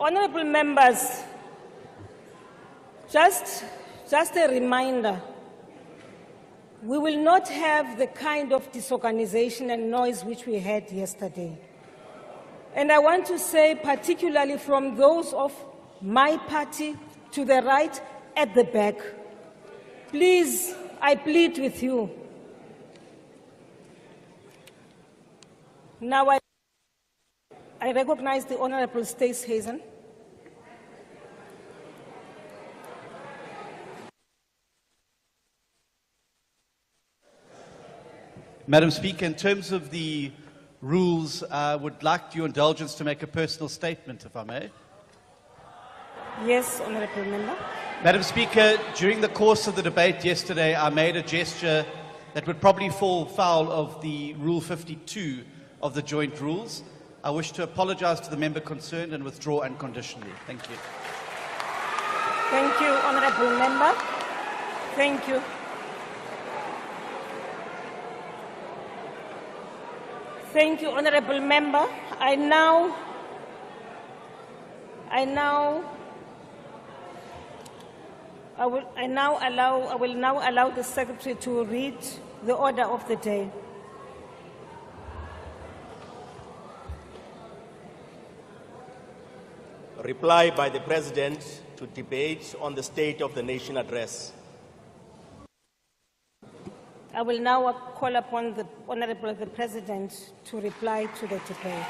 Honourable members, just a reminder, we will not have the kind of disorganization and noise which we had yesterday. And I want to say, particularly from those of my party to the right at the back, please, I plead with you. Now I recognize the Honourable Stacey. Madam Speaker, in terms of the rules, I would like your indulgence to make a personal statement, if I may. Yes, Honourable Member. Madam Speaker, during the course of the debate yesterday, I made a gesture that would probably fall foul of the Rule 52 of the joint rules. I wish to apologise to the member concerned and withdraw unconditionally. Thank you. Thank you, Honourable Member. Thank you. Thank you, Honourable Member. I will now allow the Secretary to read the order of the day. Reply by the President to debate on the State of the Nation address. I will now call upon the Honourable President to reply to the debate.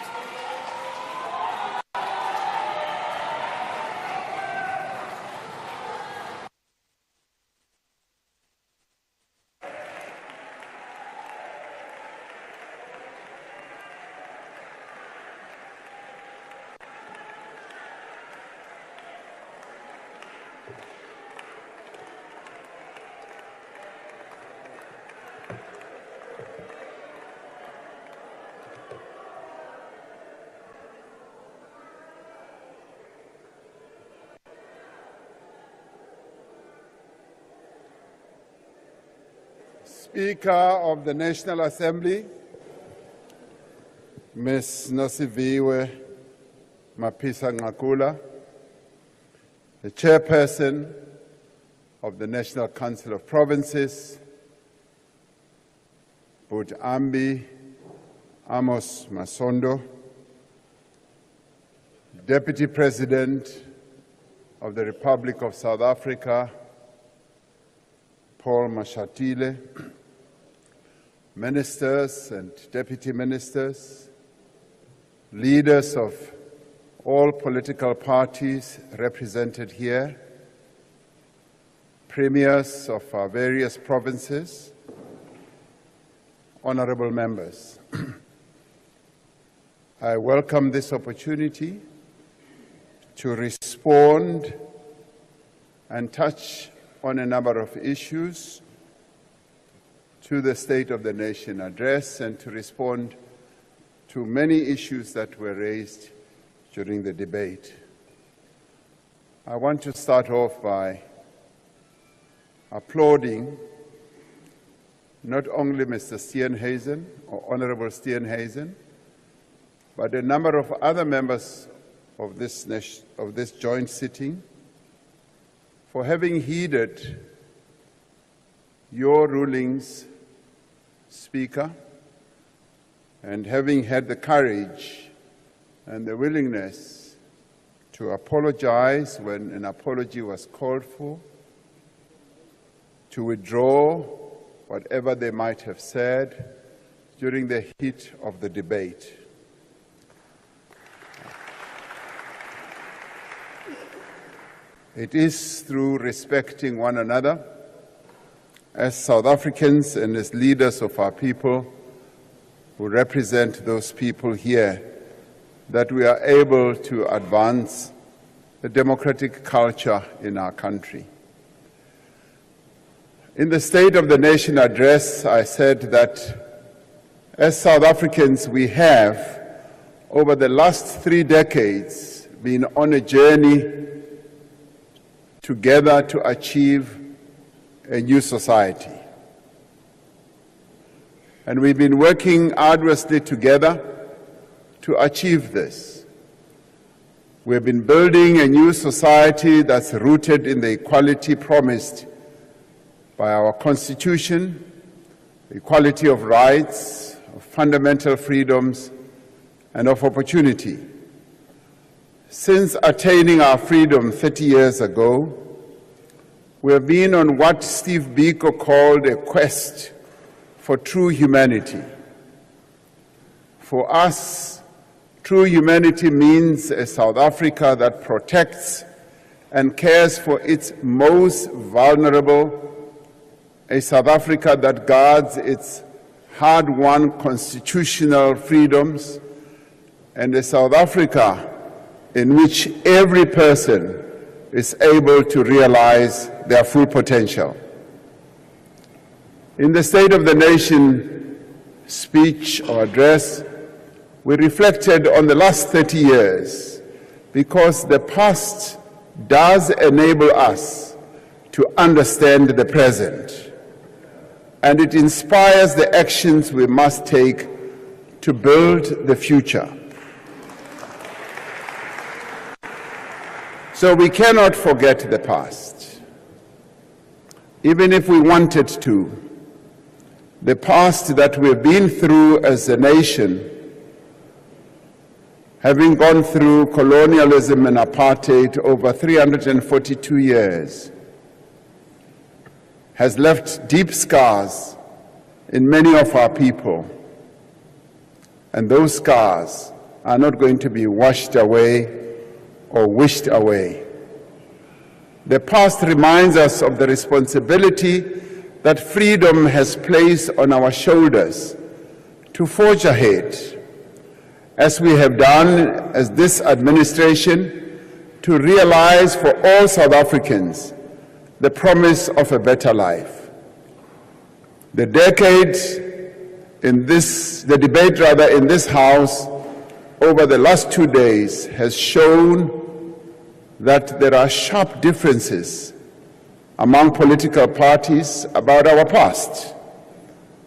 Speaker of the National Assembly, Ms. Nosiviwe Mapisa-Nqakula, the Chairperson of the National Council of Provinces, But Ambi Amos Masondo, Deputy President of the Republic of South Africa, Paul Mashatile, Ministers and Deputy Ministers, leaders of all political parties represented here, premiers of our various provinces, honourable members. I welcome this opportunity to respond and touch on a number of issues to the State of the Nation address and to respond to many issues that were raised during the debate. I want to start off by applauding not only Mr. Steenhuisen or Honourable Steenhuisen, but a number of other members of this joint sitting for having heeded your rulings, Speaker, and having had the courage and the willingness to apologize when an apology was called for, to withdraw whatever they might have said during the heat of the debate. It is through respecting one another as South Africans and as leaders of our people who represent those people here that we are able to advance the democratic culture in our country. In the State of the Nation address, I said that as South Africans, we have, over the last 3 decades, been on a journey together to achieve a new society. And we've been working arduously together to achieve this. We have been building a new society that's rooted in the equality promised by our Constitution, equality of rights, of fundamental freedoms, and of opportunity. Since attaining our freedom 30 years ago, we have been on what Steve Biko called a quest for true humanity. For us, true humanity means a South Africa that protects and cares for its most vulnerable, a South Africa that guards its hard-won constitutional freedoms, and a South Africa in which every person is able to realize their full potential. In the State of the Nation speech or address, we reflected on the last 30 years because the past does enable us to understand the present, and it inspires the actions we must take to build the future. So we cannot forget the past, even if we wanted to. The past that we've been through as a nation, having gone through colonialism and apartheid over 342 years, has left deep scars in many of our people. And those scars are not going to be washed away or wished away. The past reminds us of the responsibility that freedom has placed on our shoulders to forge ahead, as we have done as this administration, to realize for all South Africans the promise of a better life. The debate in this House over the last 2 days has shown that there are sharp differences among political parties about our past.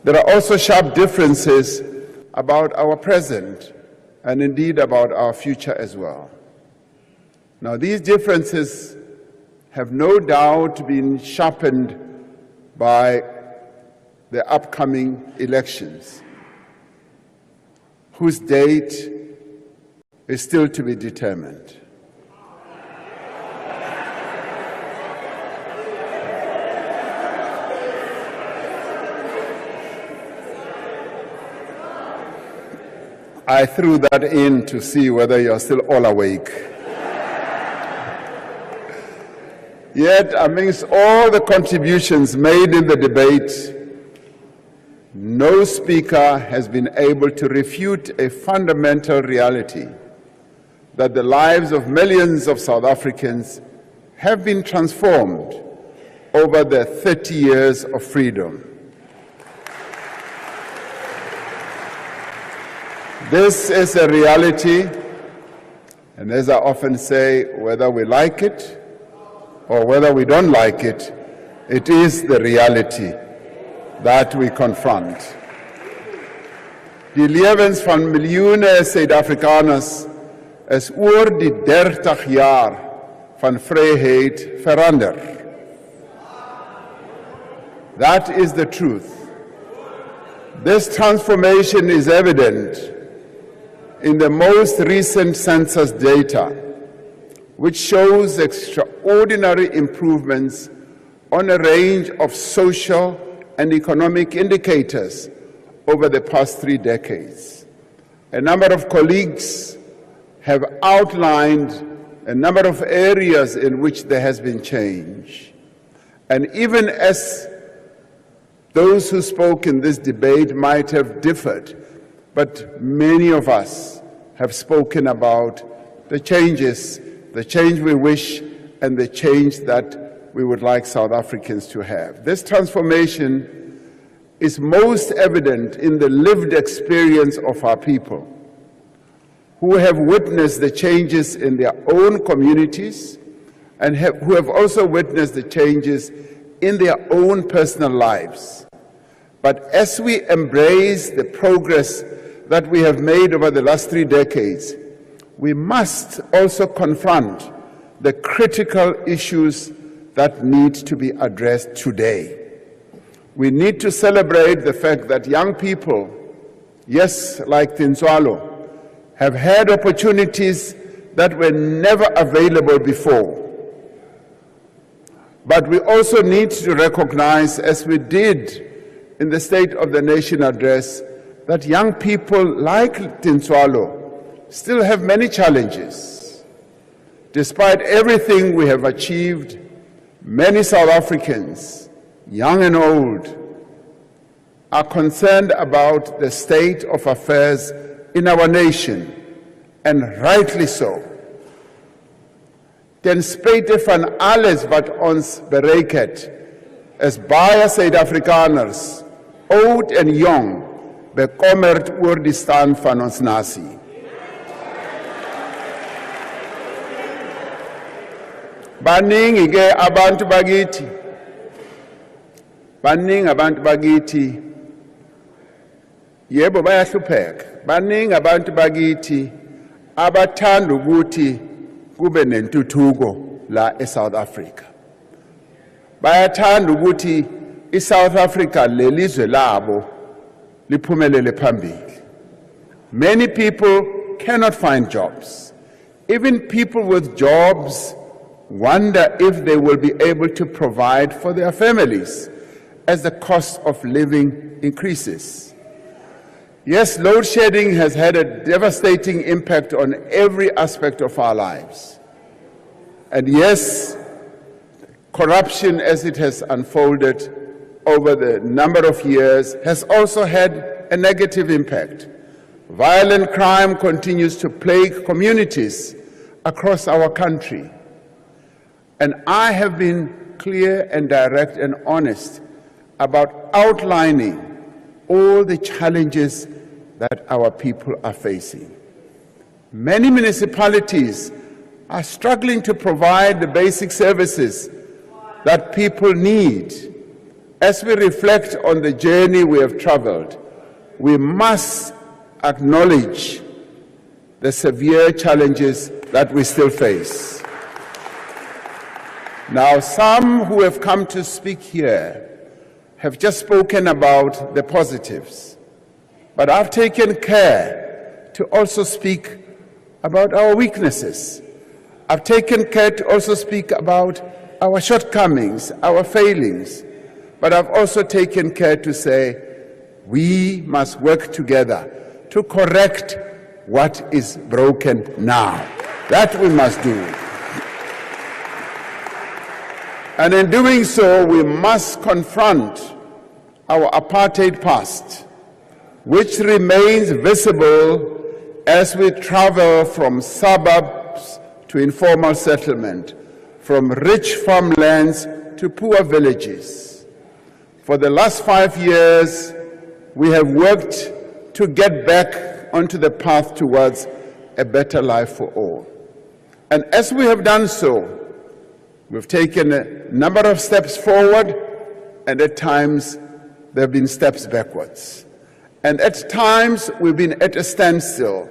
There are also sharp differences about our present and indeed about our future as well. Now, these differences have no doubt been sharpened by the upcoming elections, whose date is still to be determined. I threw that in to see whether you're still all awake. Yet, amidst all the contributions made in the debate, no speaker has been able to refute a fundamental reality that the lives of millions of South Africans have been transformed over the 30 years of freedom. This is a reality, and as I often say, whether we like it or whether we don't like it, it is the reality that we confront. Die lewens van miljoene Suid-Afrikaners is oor die 30 jaar van vryheid verander. That is the truth. This transformation is evident in the most recent census data, which shows extraordinary improvements on a range of social and economic indicators over the past 3 decades. A number of colleagues have outlined a number of areas in which there has been change. And even as those who spoke in this debate might have differed, but many of us have spoken about the changes, the change we wish and the change that we would like South Africans to have. This transformation is most evident in the lived experience of our people, who have witnessed the changes in their own communities and who have also witnessed the changes in their own personal lives. But as we embrace the progress that we have made over the last 3 decades, we must also confront the critical issues that need to be addressed today. We need to celebrate the fact that young people, yes, like Tinswalo, have had opportunities that were never available before. But we also need to recognize, as we did in the State of the Nation address, that young people like Tinswalo still have many challenges. Despite everything we have achieved, many South Africans, young and old, are concerned about the state of affairs in our nation, and rightly so. Ten spite van alles wat ons bereik het, is baie Suid-Afrikaners, oud en jong, bekommerd oor die stand van ons nasie. Baningi ke abantu bakithi, baningi abantu bakithi, yebo bayahlupheka, baningi abantu bakithi abathanda ukuthi kube nentuthuko la eSouth Africa. Bayathanda ukuthi iSouth Africa lelizwe labo liphumelele phambili. Many people cannot find jobs. Even people with jobs wonder if they will be able to provide for their families as the cost of living increases. Yes, load shedding has had a devastating impact on every aspect of our lives. And yes, corruption as it has unfolded over the number of years has also had a negative impact. Violent crime continues to plague communities across our country. And I have been clear and direct and honest about outlining all the challenges that our people are facing. Many municipalities are struggling to provide the basic services that people need. As we reflect on the journey we have traveled, we must acknowledge the severe challenges that we still face. Now, some who have come to speak here have just spoken about the positives, but I've taken care to also speak about our weaknesses. I've taken care to also speak about our shortcomings, our failings, but I've also taken care to say we must work together to correct what is broken now. That we must do. And in doing so, we must confront our apartheid past, which remains visible as we travel from suburbs to informal settlement, from rich farmlands to poor villages. For the last 5 years, we have worked to get back onto the path towards a better life for all. And as we have done so, we've taken a number of steps forward, and at times there have been steps backwards. And at times we've been at a standstill.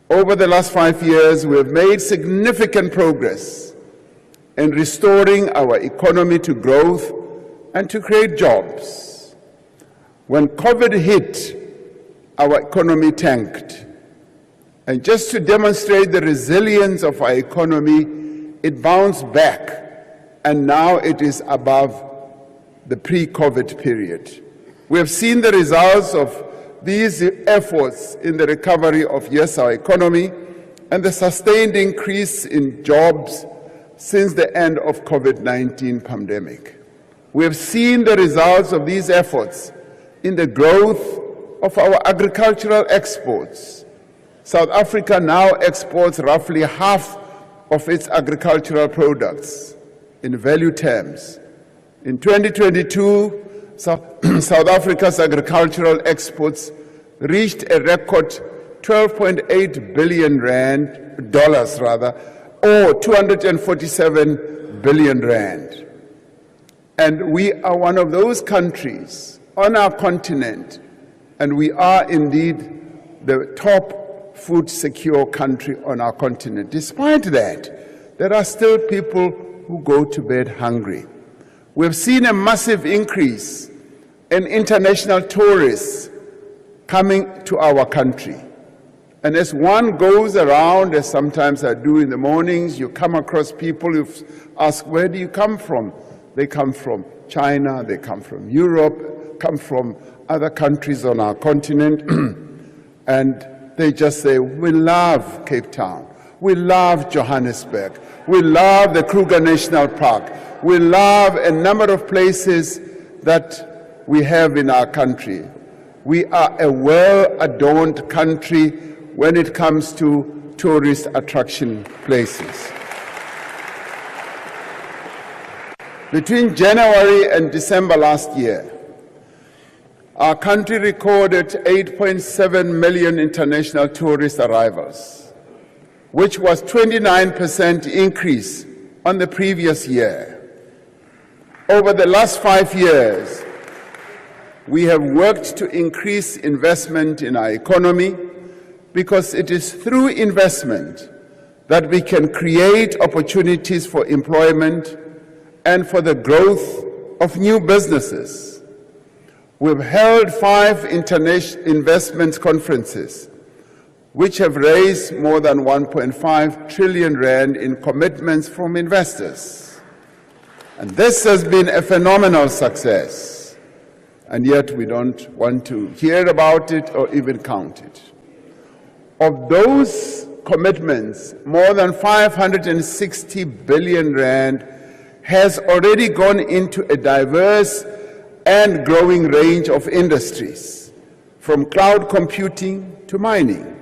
Over the last 5 years, we have made significant progress in restoring our economy to growth and to create jobs. When COVID hit, our economy tanked. And just to demonstrate the resilience of our economy, it bounced back, and now it is above the pre-COVID period. We have seen the results of these efforts in the recovery of, yes, our economy, and the sustained increase in jobs since the end of COVID-19 pandemic. We have seen the results of these efforts in the growth of our agricultural exports. South Africa now exports roughly half of its agricultural products in value terms. In 2022, South Africa's agricultural exports reached a record 12.8 billion rand, dollars rather, or 247 billion rand. And we are one of those countries on our continent, and we are indeed the top food secure country on our continent. Despite that, there are still people who go to bed hungry. We've seen a massive increase in international tourists coming to our country. And as one goes around, as sometimes I do in the mornings, you come across people who ask, where do you come from? They come from China, they come from Europe, come from other countries on our continent, and they just say, we love Cape Town, we love Johannesburg, we love the Kruger National Park, we love a number of places that we have in our country. We are a well-adorned country when it comes to tourist attraction places. Between January and December last year, our country recorded 8.7 million international tourist arrivals, which was 29% increase on the previous year. Over the last 5 years, we have worked to increase investment in our economy because it is through investment that we can create opportunities for employment and for the growth of new businesses. We've held 5 international investment conferences, which have raised more than 1.5 trillion rand in commitments from investors. And this has been a phenomenal success, and yet we don't want to hear about it or even count it. Of those commitments, more than 560 billion rand has already gone into a diverse and growing range of industries, from cloud computing to mining,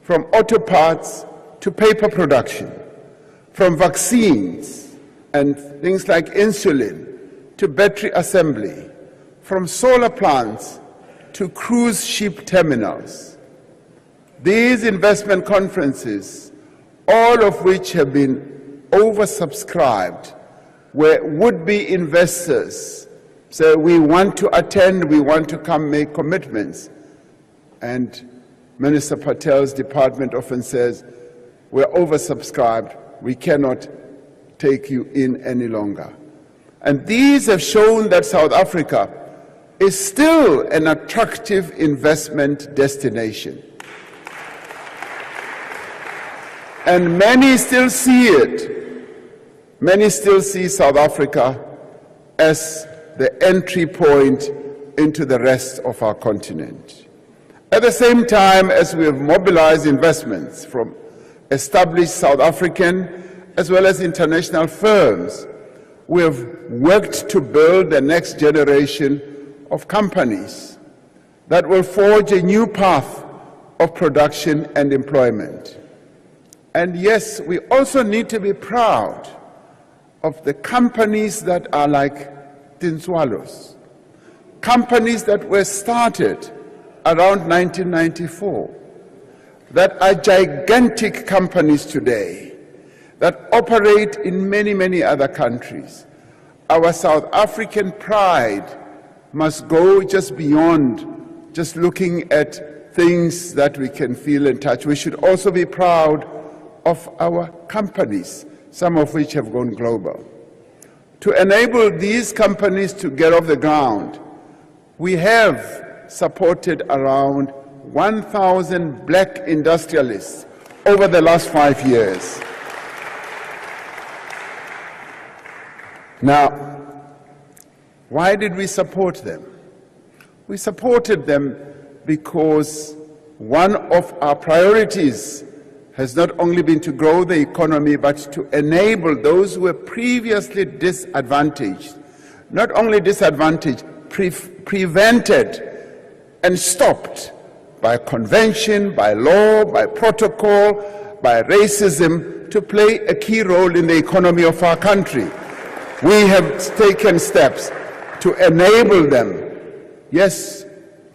from auto parts to paper production, from vaccines and things like insulin to battery assembly, from solar plants to cruise ship terminals. These investment conferences, all of which have been oversubscribed, where would-be investors say, we want to attend, we want to come make commitments. And Minister Patel's department often says, we're oversubscribed, we cannot take you in any longer. And these have shown that South Africa is still an attractive investment destination. And many still see it. Many still see South Africa as the entry point into the rest of our continent. At the same time, as we have mobilized investments from established South African as well as international firms, we have worked to build the next generation of companies that will forge a new path of production and employment. And yes, we also need to be proud of the companies that are like Tinswalos, companies that were started around 1994, that are gigantic companies today, that operate in many, many other countries. Our South African pride must go just beyond just looking at things that we can feel and touch. We should also be proud of our companies, some of which have gone global. To enable these companies to get off the ground, we have supported around 1,000 black industrialists over the last 5 years. Now, why did we support them? We supported them because one of our priorities has not only been to grow the economy, but to enable those who were previously disadvantaged, not only disadvantaged, prevented and stopped by convention, by law, by protocol, by racism, to play a key role in the economy of our country. We have taken steps to enable them, yes,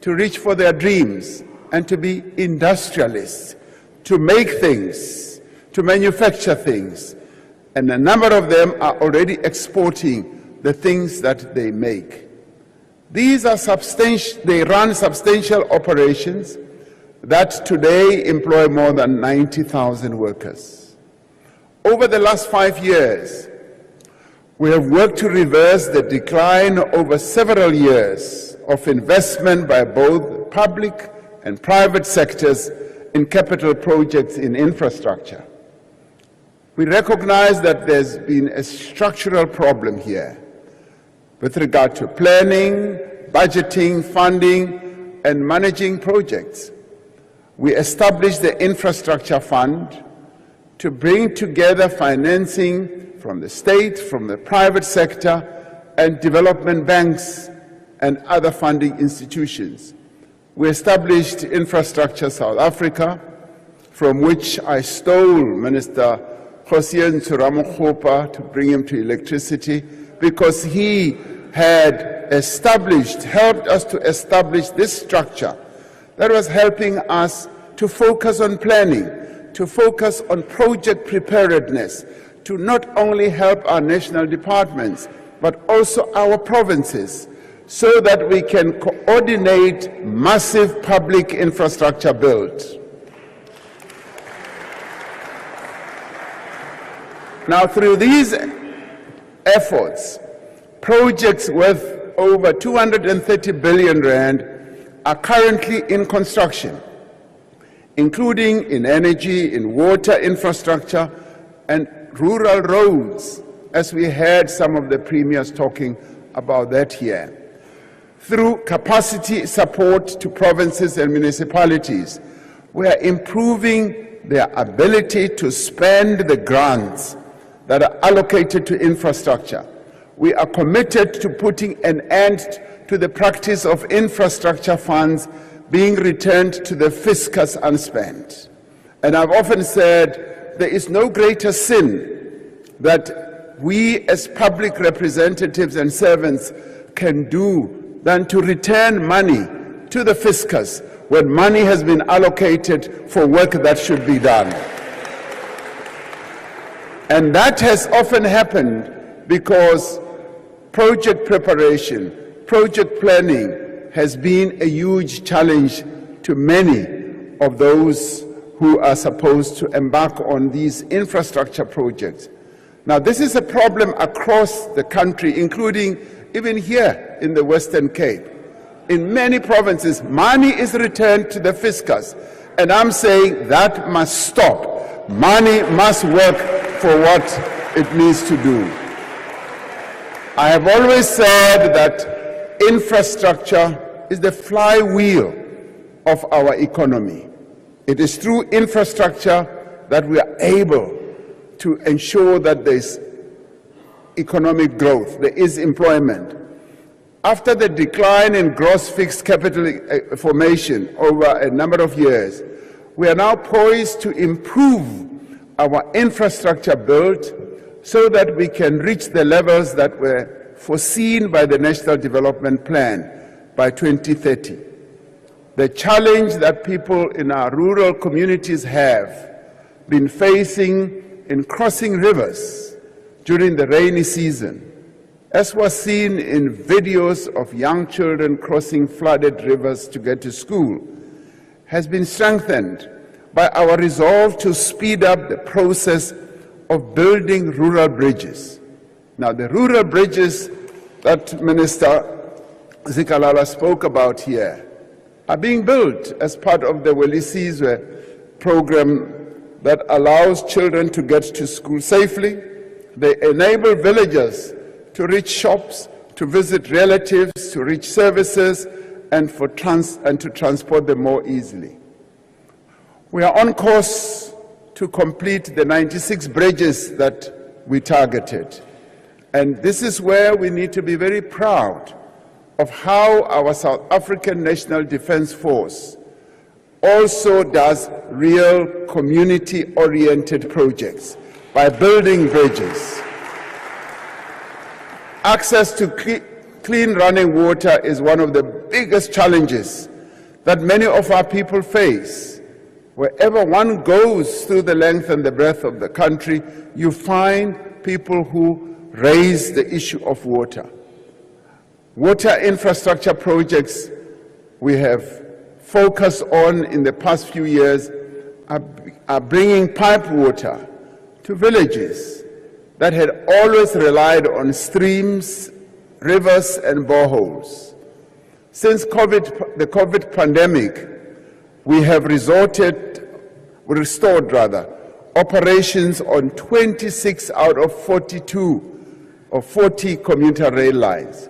to reach for their dreams and to be industrialists, to make things, to manufacture things. And a number of them are already exporting the things that they make. These are substantial, they run substantial operations. that today employ more than 90,000 workers. Over the last 5 years, we have worked to reverse the decline over several years of investment by both public and private sectors in capital projects in infrastructure. We recognize that there's been a structural problem here with regard to planning, budgeting, funding, and managing projects. We established the Infrastructure Fund to bring together financing from the state, from the private sector, and development banks and other funding institutions. We established Infrastructure South Africa, from which I stole Minister Ramaphosa to bring him to electricity, because he had helped us to establish this structure that was helping us to focus on planning, to focus on project preparedness, to not only help our national departments, but also our provinces, so that we can coordinate massive public infrastructure build. Now, through these efforts, projects worth over 230 billion rand are currently in construction, including in energy, in water infrastructure, and rural roads, as we heard some of the premiers talking about that here. Through capacity support to provinces and municipalities, we are improving their ability to spend the grants that are allocated to infrastructure. We are committed to putting an end to the practice of infrastructure funds being returned to the fiscus unspent. And I've often said there is no greater sin that we as public representatives and servants can do than to return money to the fiscus when money has been allocated for work that should be done. And that has often happened because project preparation, project planning has been a huge challenge to many of those who are supposed to embark on these infrastructure projects. Now, this is a problem across the country, including even here in the Western Cape. In many provinces, money is returned to the fiscus, and I'm saying that must stop. Money must work for what it needs to do. I have always said that infrastructure is the flywheel of our economy. It is through infrastructure that we are able to ensure that there is economic growth, there is employment. After the decline in gross fixed capital formation over a number of years, we are now poised to improve our infrastructure build so that we can reach the levels that were foreseen by the National Development Plan by 2030. The challenge that people in our rural communities have been facing in crossing rivers during the rainy season, as was seen in videos of young children crossing flooded rivers to get to school, has been strengthened by our resolve to speed up the process of building rural bridges. Now, the rural bridges that Minister Zikalala spoke about here are being built as part of the Welisizwe program that allows children to get to school safely. They enable villagers to reach shops, to visit relatives, to reach services, and to transport them more easily. We are on course to complete the 96 bridges that we targeted. And this is where we need to be very proud of how our South African National Defence Force also does real community-oriented projects by building bridges. Access to clean running water is one of the biggest challenges that many of our people face. Wherever one goes through the length and the breadth of the country, you find people who raise the issue of water. Water infrastructure projects, we have focused on in the past few years are bringing pipe water to villages that had always relied on streams, rivers, and boreholes. Since the COVID pandemic, we have restored operations on 26 out of 42 or 40 commuter rail lines.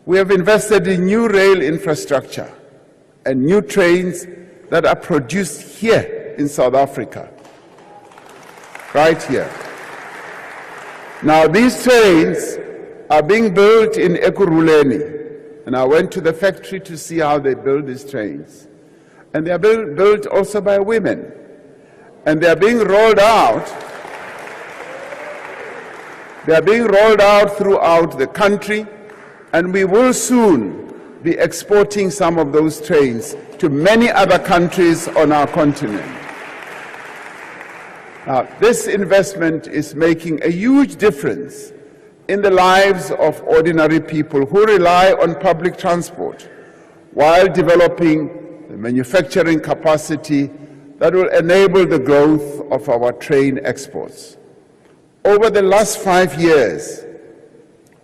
We have invested in new rail infrastructure and new trains that are produced here in South Africa, right here. Now, these trains are being built in Ekurhuleni, and I went to the factory to see how they build these trains. And they are built also by women. And they are being rolled out. They are being rolled out throughout the country, and we will soon be exporting some of those trains to many other countries on our continent. Now, this investment is making a huge difference in the lives of ordinary people who rely on public transport while developing the manufacturing capacity that will enable the growth of our train exports. Over the last 5 years,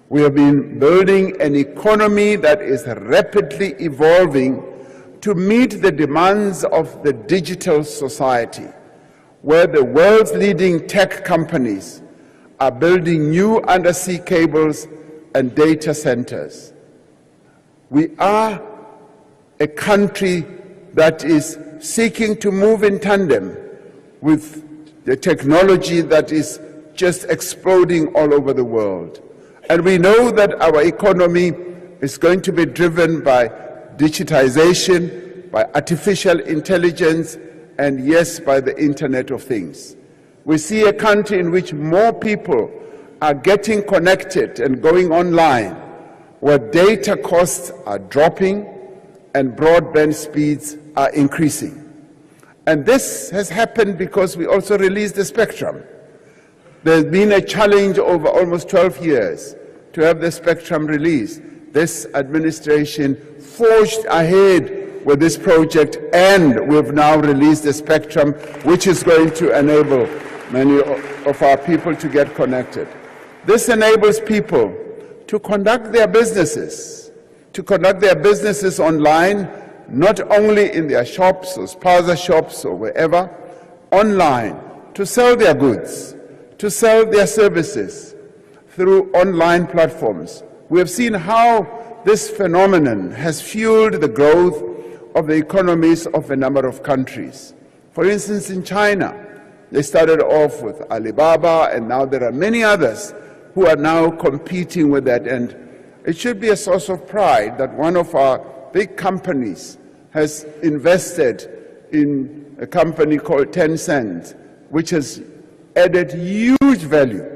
we have been building an economy that is rapidly evolving to meet the demands of the digital society, where the world's leading tech companies are building new undersea cables and data centers. We are a country that is seeking to move in tandem with the technology that is just exploding all over the world. And we know that our economy is going to be driven by digitization, by artificial intelligence, and yes, by the Internet of Things. We see a country in which more people are getting connected and going online, where data costs are dropping and broadband speeds are increasing. And this has happened because we also released the spectrum. There's been a challenge over almost 12 years to have the spectrum released. This administration forged ahead with this project, and we've now released the spectrum, which is going to enable many of our people to get connected. This enables people to conduct their businesses online, not only in their shops or spaza shops or wherever, online, to sell their goods, to sell their services through online platforms. We have seen how this phenomenon has fueled the growth of the economies of a number of countries. For instance, in China, they started off with Alibaba, and now there are many others who are now competing with that. And it should be a source of pride that one of our big companies has invested in a company called Tencent, which has added huge value,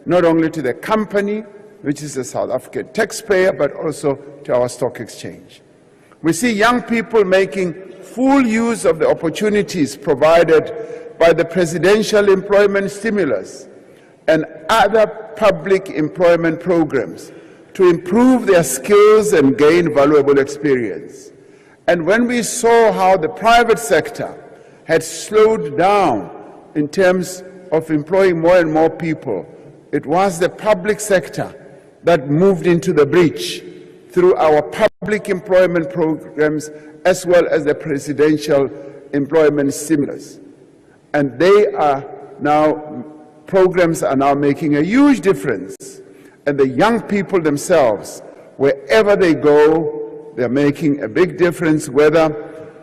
not only to the company, which is a South African taxpayer, but also to our stock exchange. We see young people making full use of the opportunities provided by the presidential employment stimulus and other public employment programs to improve their skills and gain valuable experience. And when we saw how the private sector had slowed down in terms of employing more and more people, it was the public sector that moved into the breach through our public employment programs as well as the presidential employment stimulus. And programs are now making a huge difference. And the young people themselves, wherever they go, they're making a big difference, whether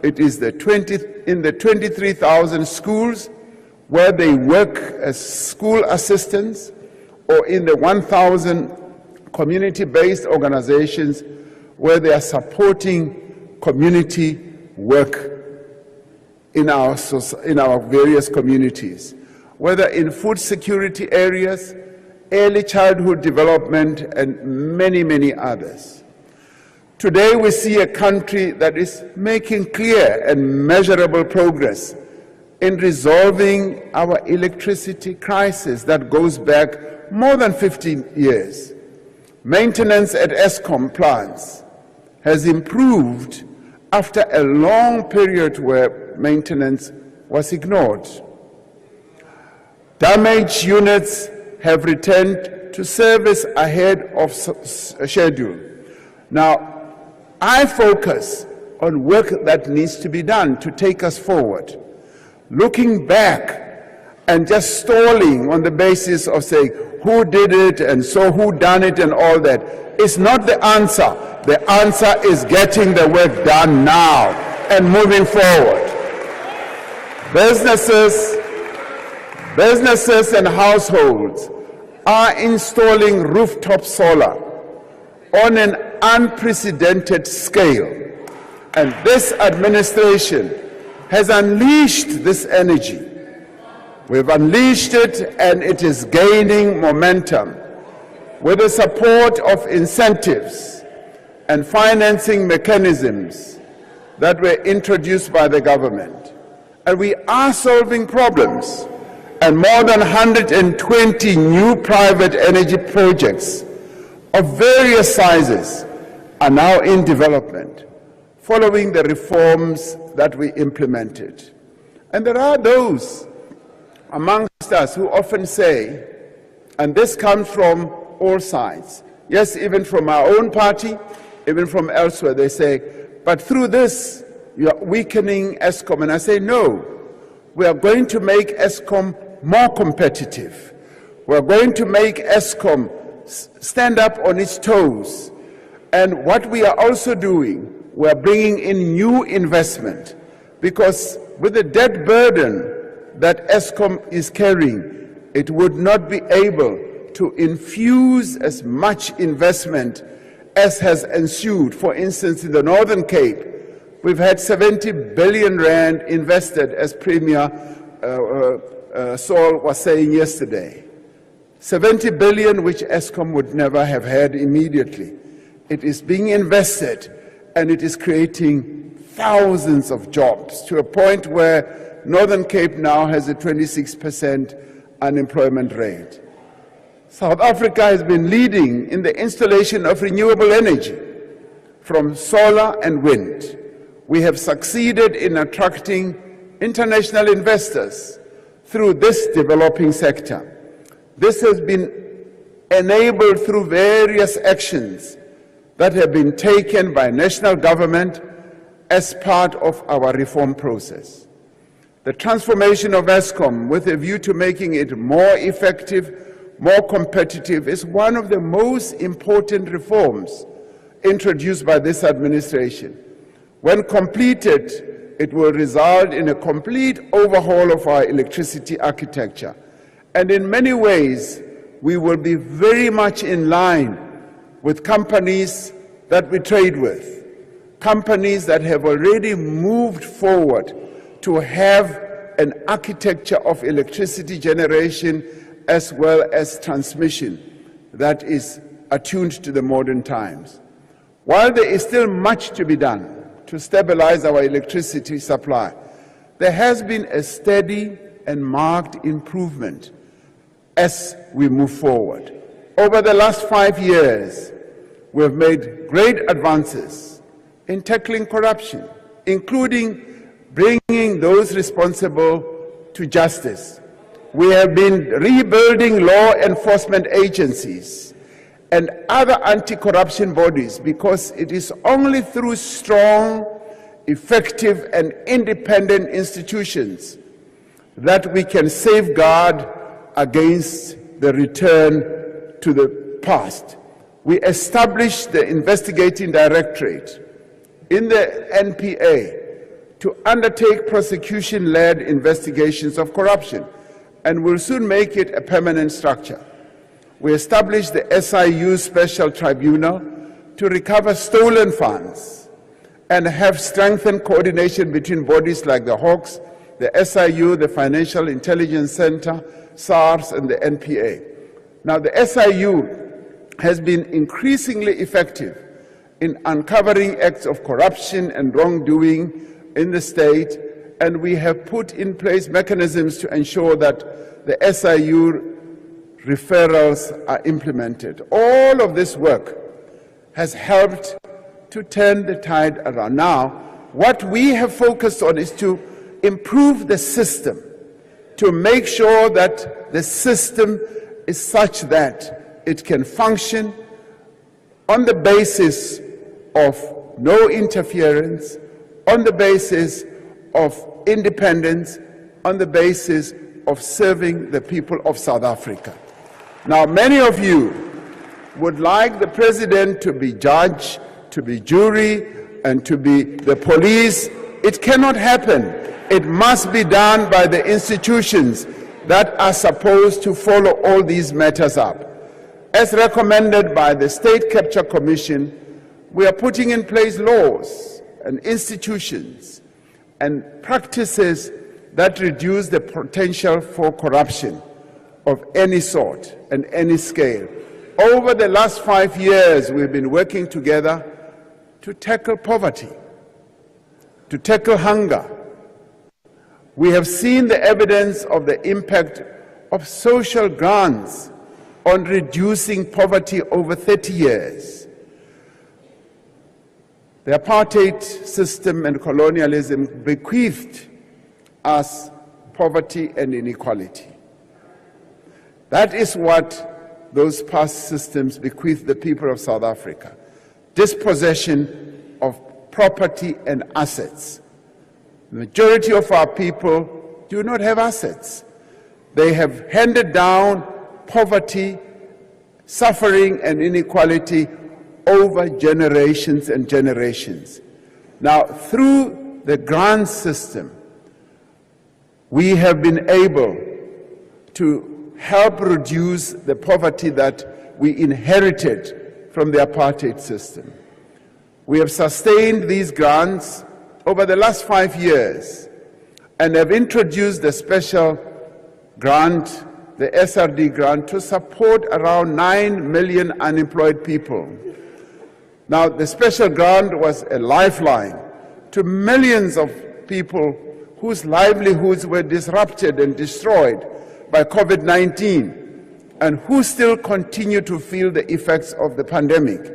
it is in the 23,000 schools where they work as school assistants, or in the 1,000 community-based organizations where they are supporting community work in our various communities, whether in food security areas, early childhood development, and many, many others. Today we see a country that is making clear and measurable progress in resolving our electricity crisis that goes back more than 15 years. Maintenance at Eskom plants has improved after a long period where maintenance was ignored. Damaged units have returned to service ahead of schedule. Now, I focus on work that needs to be done to take us forward. Looking back and just stalling on the basis of saying who did it and so who done it and all that is not the answer. The answer is getting the work done now and moving forward. Businesses and households are installing rooftop solar on an unprecedented scale. And this administration has unleashed this energy. We've unleashed it and it is gaining momentum with the support of incentives and financing mechanisms that were introduced by the government. And we are solving problems. And more than 120 new private energy projects of various sizes are now in development, following the reforms that we implemented. And there are those amongst us who often say, and this comes from all sides, yes, even from our own party, even from elsewhere, they say, but through this, you are weakening ESCOM. And I say, no, we are going to make ESCOM more competitive. We are going to make ESCOM stand up on its toes. And what we are also doing, we are bringing in new investment, because with the debt burden that ESCOM is carrying, it would not be able to infuse as much investment as has ensued. For instance, in the Northern Cape, we've had 70 billion rand invested, as Premier Saul was saying yesterday. 70 billion which ESCOM would never have had immediately. It is being invested and it is creating thousands of jobs to a point where Northern Cape now has a 26% unemployment rate. South Africa has been leading in the installation of renewable energy from solar and wind. We have succeeded in attracting international investors through this developing sector. This has been enabled through various actions that have been taken by national government as part of our reform process. The transformation of ESCOM with a view to making it more effective, more competitive, is one of the most important reforms introduced by this administration. When completed, it will result in a complete overhaul of our electricity architecture. And in many ways, we will be very much in line with companies that we trade with, companies that have already moved forward to have an architecture of electricity generation as well as transmission that is attuned to the modern times. While there is still much to be done to stabilize our electricity supply, there has been a steady and marked improvement as we move forward. Over the last 5 years, we have made great advances in tackling corruption, including bringing those responsible to justice. We have been rebuilding law enforcement agencies and other anti-corruption bodies, because it is only through strong, effective, and independent institutions that we can safeguard against the return to the past. We established the investigating directorate in the NPA to undertake prosecution-led investigations of corruption, and will soon make it a permanent structure. We established the SIU Special Tribunal to recover stolen funds and have strengthened coordination between bodies like the Hawks, the SIU, the Financial Intelligence Center, SARS, and the NPA. Now, the SIU has been increasingly effective in uncovering acts of corruption and wrongdoing in the state, and we have put in place mechanisms to ensure that the SIU referrals are implemented. All of this work has helped to turn the tide around. Now, what we have focused on is to improve the system, to make sure that the system is such that it can function on the basis of no interference, on the basis of independence, on the basis of serving the people of South Africa. Now, many of you would like the president to be judge, to be jury, and to be the police. It cannot happen. It must be done by the institutions that are supposed to follow all these matters up. As recommended by the State Capture Commission, we are putting in place laws and institutions and practices that reduce the potential for corruption of any sort and any scale. Over the last 5 years, we've been working together to tackle poverty, to tackle hunger. We have seen the evidence of the impact of social grants on reducing poverty over 30 years. The apartheid system and colonialism bequeathed us poverty and inequality. That is what those past systems bequeathed the people of South Africa. Dispossession of property and assets. The majority of our people do not have assets. They have handed down poverty, suffering, and inequality over generations and generations. Now, through the grant system, we have been able to help reduce the poverty that we inherited from the apartheid system. We have sustained these grants over the last 5 years and have introduced the special grant, the SRD grant, to support around 9 million unemployed people. Now, the special grant was a lifeline to millions of people whose livelihoods were disrupted and destroyed by COVID-19 and who still continue to feel the effects of the pandemic.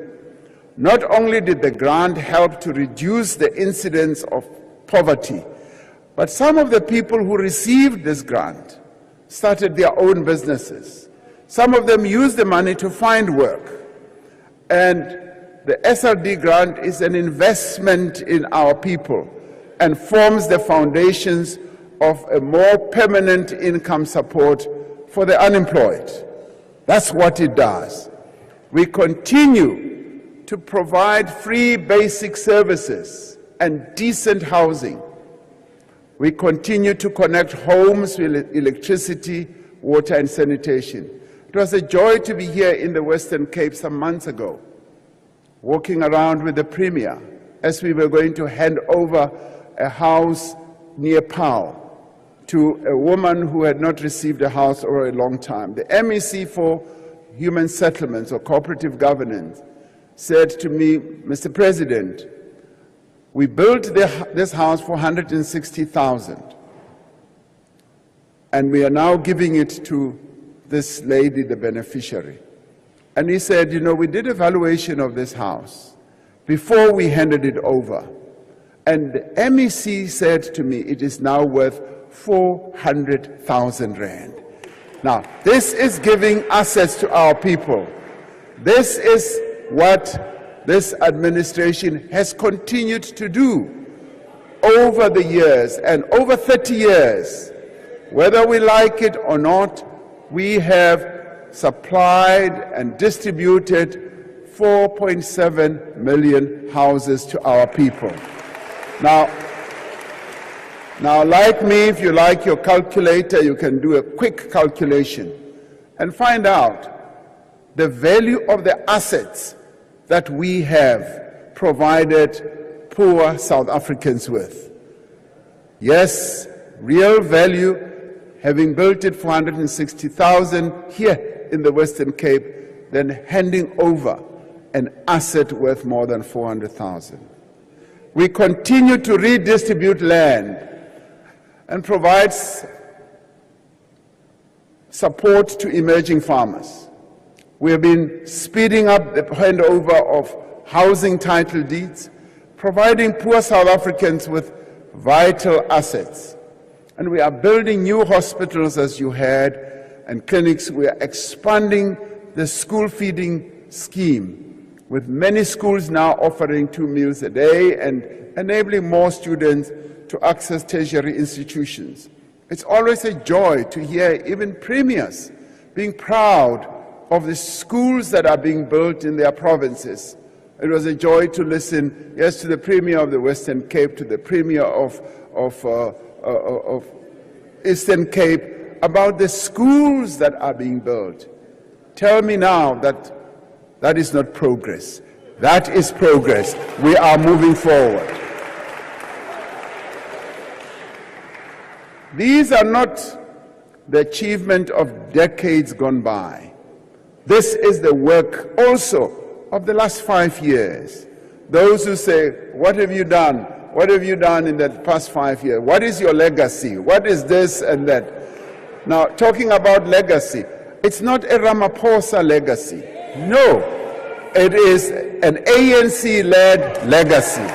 Not only did the grant help to reduce the incidence of poverty, but some of the people who received this grant started their own businesses. Some of them used the money to find work. And the SRD grant is an investment in our people and forms the foundations of a more permanent income support for the unemployed. That's what it does. We continue to provide free basic services and decent housing. We continue to connect homes with electricity, water, and sanitation. It was a joy to be here in the Western Cape some months ago, walking around with the Premier as we were going to hand over a house near Pau to a woman who had not received a house for a long time. The MEC for Human Settlements or Cooperative Governance said to me, Mr. President, we built this house for 160,000, and we are now giving it to this lady, the beneficiary. And he said, you know, we did a valuation of this house before we handed it over. And the MEC said to me, it is now worth 400,000 rand. Now, this is giving assets to our people. This is what this administration has continued to do over the years, and over 30 years. Whether we like it or not, we have supplied and distributed 4.7 million houses to our people. Now, like me, if you like your calculator, you can do a quick calculation and find out the value of the assets that we have provided poor South Africans with. Yes, real value, having built it for 160,000 here in the Western Cape, then handing over an asset worth more than 400,000. We continue to redistribute land and provide support to emerging farmers. We have been speeding up the handover of housing title deeds, providing poor South Africans with vital assets. And we are building new hospitals, as you heard, and clinics. We are expanding the school feeding scheme, with many schools now offering 2 meals a day and enabling more students to access tertiary institutions. It's always a joy to hear even premiers being proud of the schools that are being built in their provinces. It was a joy to listen, yes, to the Premier of the Western Cape, to the Premier of Eastern Cape, about the schools that are being built. Tell me now that that is not progress. That is progress. We are moving forward. These are not the achievement of decades gone by. This is the work also of the last 5 years. Those who say, what have you done? What have you done in the past 5 years? What is your legacy? What is this and that? Now, talking about legacy, it's not a Ramaphosa legacy. No, it is an ANC-led legacy,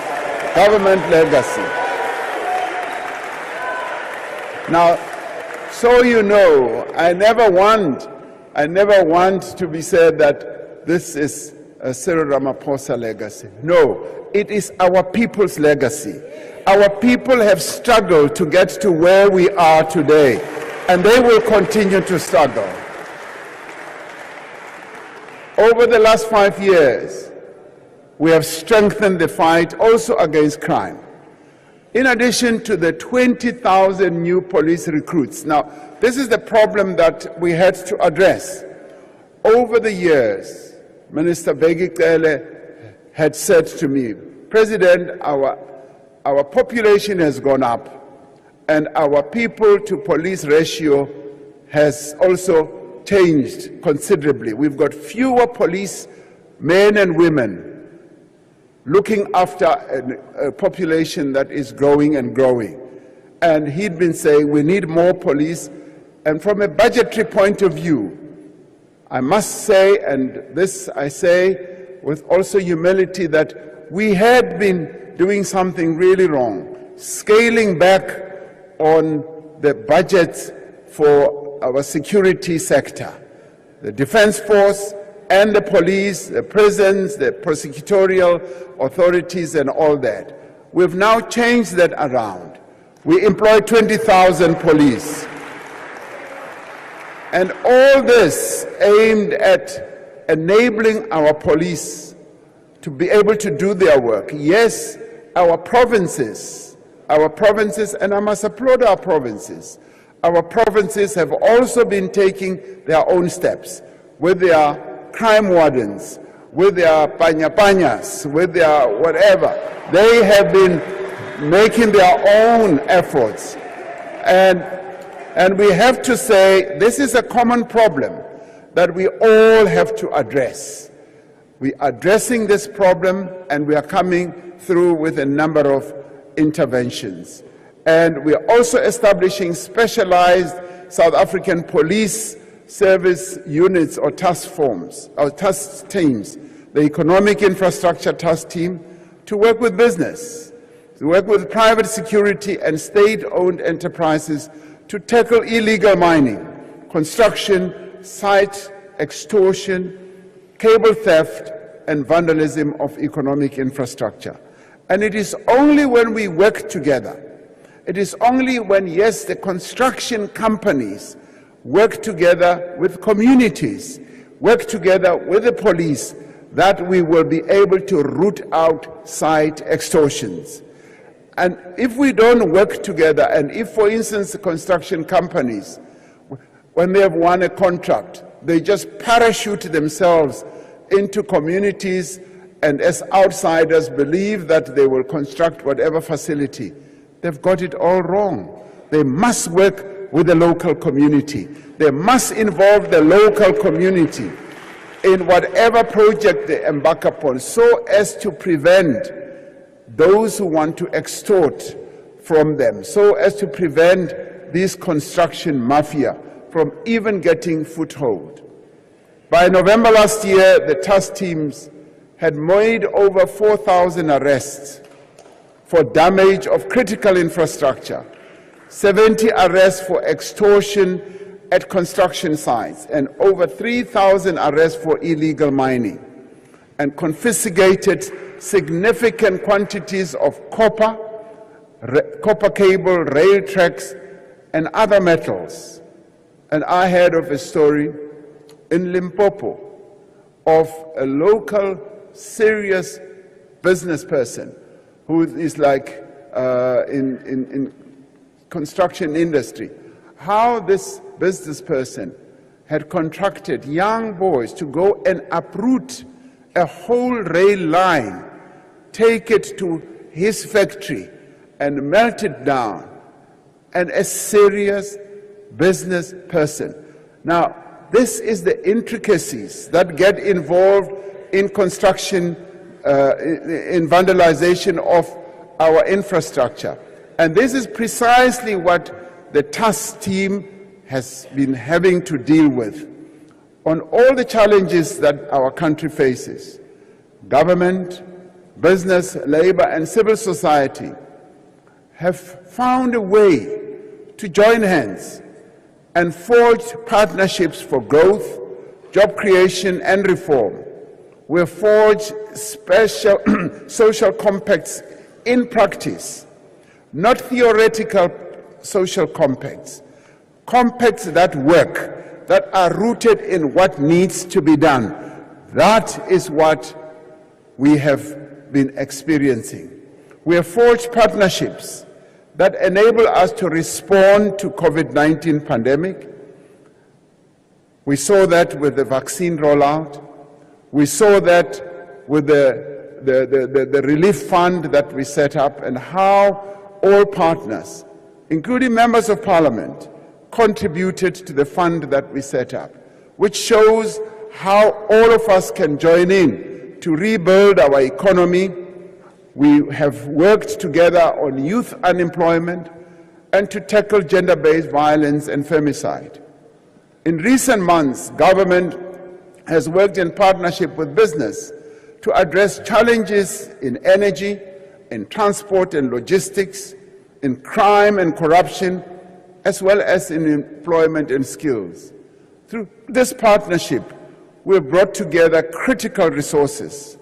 government legacy. Now, so you know, I never want to be said that this is a Cyril Ramaphosa legacy. No, it is our people's legacy. Our people have struggled to get to where we are today, and they will continue to struggle. Over the last 5 years, we have strengthened the fight also against crime. In addition to the 20,000 new police recruits. Now, this is the problem that we had to address. Over the years, Minister Begicele had said to me, President, our population has gone up, and our people to police ratio has also changed considerably. We've got fewer police men and women looking after a population that is growing and growing. And he'd been saying we need more police. And from a budgetary point of view, I must say, and this I say with also humility, that we had been doing something really wrong, scaling back on the budgets for our security sector, the Defence Force and the police, the prisons, the prosecutorial authorities and all that. We've now changed that around. We employ 20,000 police. And all this aimed at enabling our police to be able to do their work. Yes, our provinces, and I must applaud our provinces have also been taking their own steps with their crime wardens, with their panyas, with their whatever. They have been making their own efforts. And we have to say this is a common problem that we all have to address. We are addressing this problem, and we are coming through with a number of interventions. And we are also establishing specialized South African police service units or task forms, or task teams, the Economic Infrastructure Task Team, to work with business, to work with private security and state-owned enterprises to tackle illegal mining, construction, site extortion, cable theft, and vandalism of economic infrastructure. And it is only when we work together, it is only when, yes, the construction companies work together with communities, work together with the police, that we will be able to root out site extortions. And if we don't work together, and if, for instance, the construction companies, when they have won a contract, they just parachute themselves into communities and as outsiders believe that they will construct whatever facility, they've got it all wrong. They must work with the local community. They must involve the local community in whatever project they embark upon, so as to prevent those who want to extort from them, so as to prevent this construction mafia from even getting foothold. By November last year, the task teams had made over 4,000 arrests for damage of critical infrastructure, 70 arrests for extortion at construction sites, and over 3,000 arrests for illegal mining, and confiscated significant quantities of copper cable, rail tracks, and other metals. And I heard of a story in Limpopo of a local serious business person who is like in construction industry, how this business person had contracted young boys to go and uproot a whole rail line, take it to his factory and melt it down, and a serious business person. Now, this is the intricacies that get involved in construction, in vandalization of our infrastructure. And this is precisely what the task team has been having to deal with. On all the challenges that our country faces, government, business, labor, and civil society have found a way to join hands and forge partnerships for growth, job creation, and reform. We have forged special social compacts in practice, not theoretical social compacts, compacts that work, that are rooted in what needs to be done. That is what we have been experiencing. We have forged partnerships that enable us to respond to COVID-19 pandemic. We saw that with the vaccine rollout. We saw that with the relief fund that we set up, and how all partners, including members of parliament, contributed to the fund that we set up, which shows how all of us can join in to rebuild our economy. We have worked together on youth unemployment and to tackle gender-based violence and femicide. In recent months, government has worked in partnership with business to address challenges in energy, in transport and logistics, in crime and corruption, as well as in employment and skills. Through this partnership, we have brought together critical resources,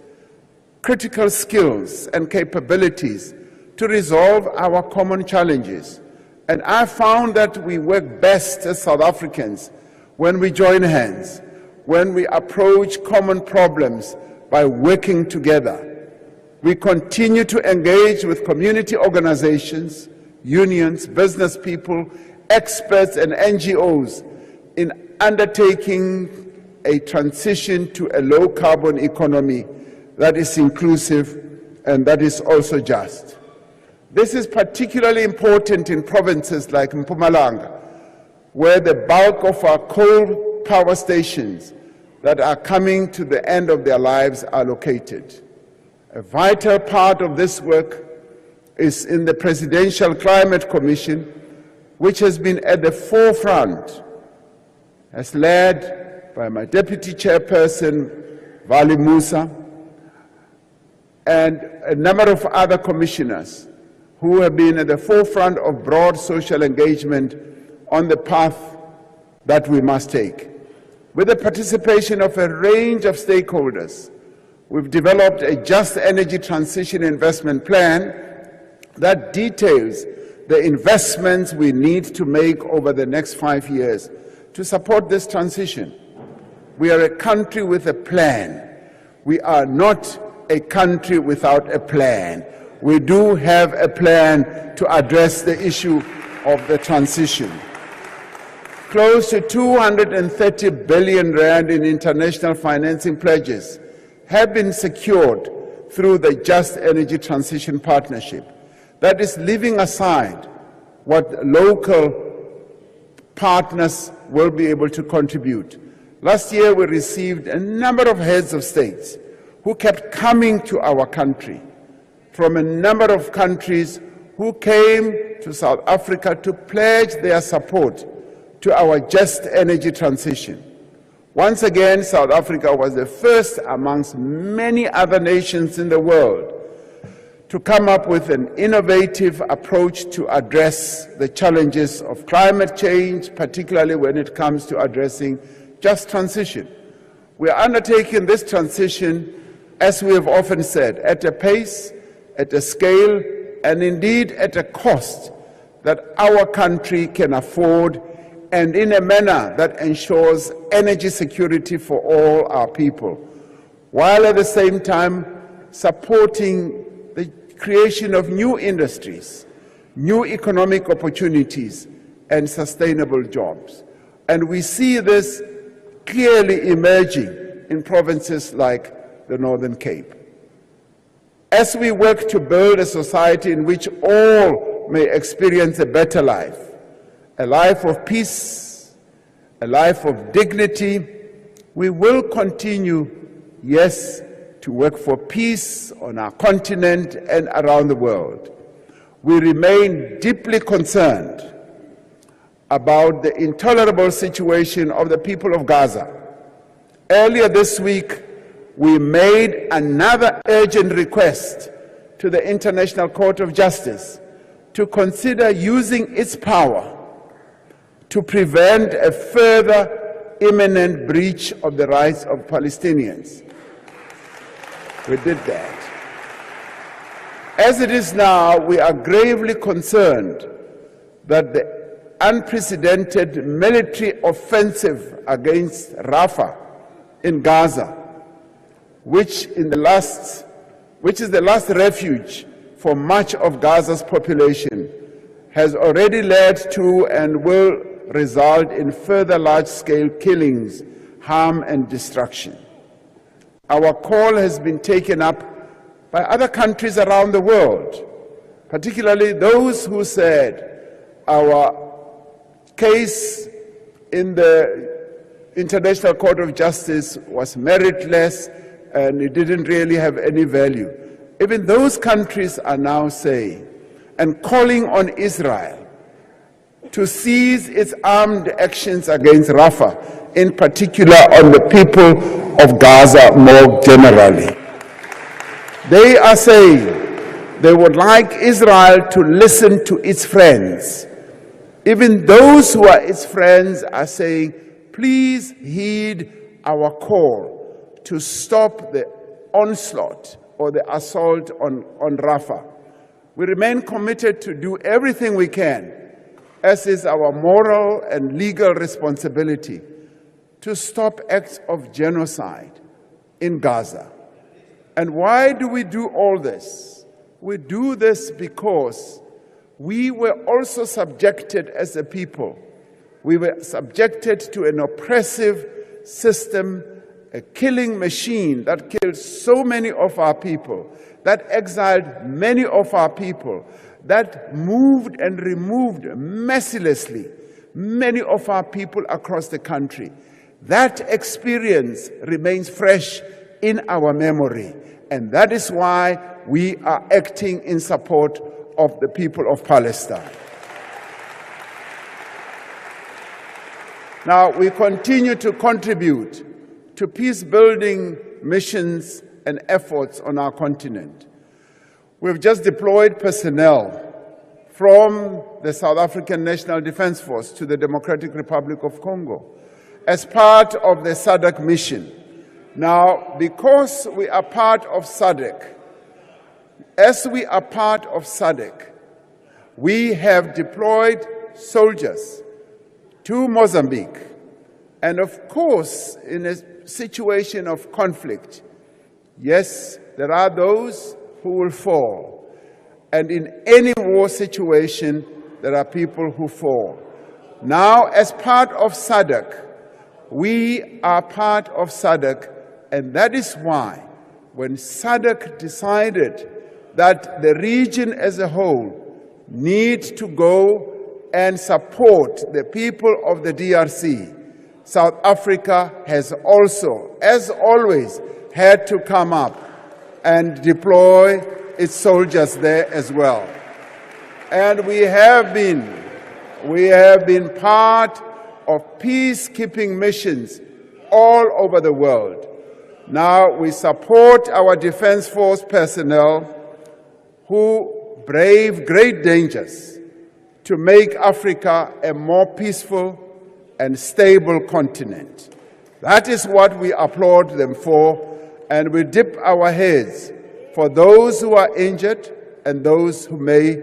critical skills and capabilities to resolve our common challenges. And I found that we work best as South Africans when we join hands, when we approach common problems by working together. We continue to engage with community organizations, unions, business people, experts, and NGOs in undertaking a transition to a low-carbon economy that is inclusive and that is also just. This is particularly important in provinces like Mpumalanga, where the bulk of our coal power stations that are coming to the end of their lives are located. A vital part of this work is in the Presidential Climate Commission, which has been at the forefront, as led by my Deputy Chairperson, Vali Musa, and a number of other commissioners who have been at the forefront of broad social engagement on the path that we must take. With the participation of a range of stakeholders, we've developed a just energy transition investment plan that details the investments we need to make over the next 5 years to support this transition. We are a country with a plan. We are not a country without a plan. We do have a plan to address the issue of the transition. Close to 230 billion rand in international financing pledges have been secured through the Just Energy Transition Partnership. That is leaving aside what local partners will be able to contribute. Last year, we received a number of heads of states who kept coming to our country from a number of countries who came to South Africa to pledge their support to our just energy transition. Once again, South Africa was the first amongst many other nations in the world to come up with an innovative approach to address the challenges of climate change, particularly when it comes to addressing just transition. We are undertaking this transition, as we have often said, at a pace, at a scale, and indeed at a cost that our country can afford, and in a manner that ensures energy security for all our people, while at the same time supporting the creation of new industries, new economic opportunities, and sustainable jobs. And we see this clearly emerging in provinces like the Northern Cape. As we work to build a society in which all may experience a better life, a life of peace, a life of dignity, we will continue, yes, to work for peace on our continent and around the world. We remain deeply concerned about the intolerable situation of the people of Gaza. Earlier this week, we made another urgent request to the International Court of Justice to consider using its power to prevent a further imminent breach of the rights of Palestinians. We did that. As it is now, we are gravely concerned that the unprecedented military offensive against Rafah in Gaza, which is the last refuge for much of Gaza's population, has already led to and will result in further large-scale killings, harm, and destruction. Our call has been taken up by other countries around the world, particularly those who said our case in the International Court of Justice was meritless and it didn't really have any value. Even those countries are now saying and calling on Israel to cease its armed actions against Rafah, in particular on the people of Gaza more generally. They are saying they would like Israel to listen to its friends. Even those who are its friends are saying, please heed our call to stop the onslaught or the assault on Rafah. We remain committed to do everything we can, as is our moral and legal responsibility, to stop acts of genocide in Gaza. And why do we do all this? We do this because we were also subjected as a people. We were subjected to an oppressive system, a killing machine that killed so many of our people, that exiled many of our people, that moved and removed mercilessly many of our people across the country. That experience remains fresh in our memory, and that is why we are acting in support of the people of Palestine. Now, we continue to contribute to peace-building missions and efforts on our continent. We've just deployed personnel from the South African National Defence Force to the Democratic Republic of Congo as part of the SADC mission. Now, because we are part of SADC, as we are part of SADC, we have deployed soldiers to Mozambique. And of course, in a situation of conflict, yes, there are those who will fall. And in any war situation, there are people who fall. Now, as part of SADC, we are part of SADC, and that is why when SADC decided that the region as a whole needs to go and support the people of the DRC, South Africa has also, as always, had to come up and deploy its soldiers there as well. And we have been part of peacekeeping missions all over the world. Now we support our Defense Force personnel who brave great dangers to make Africa a more peaceful and stable continent. That is what we applaud them for, and we dip our heads for those who are injured and those who may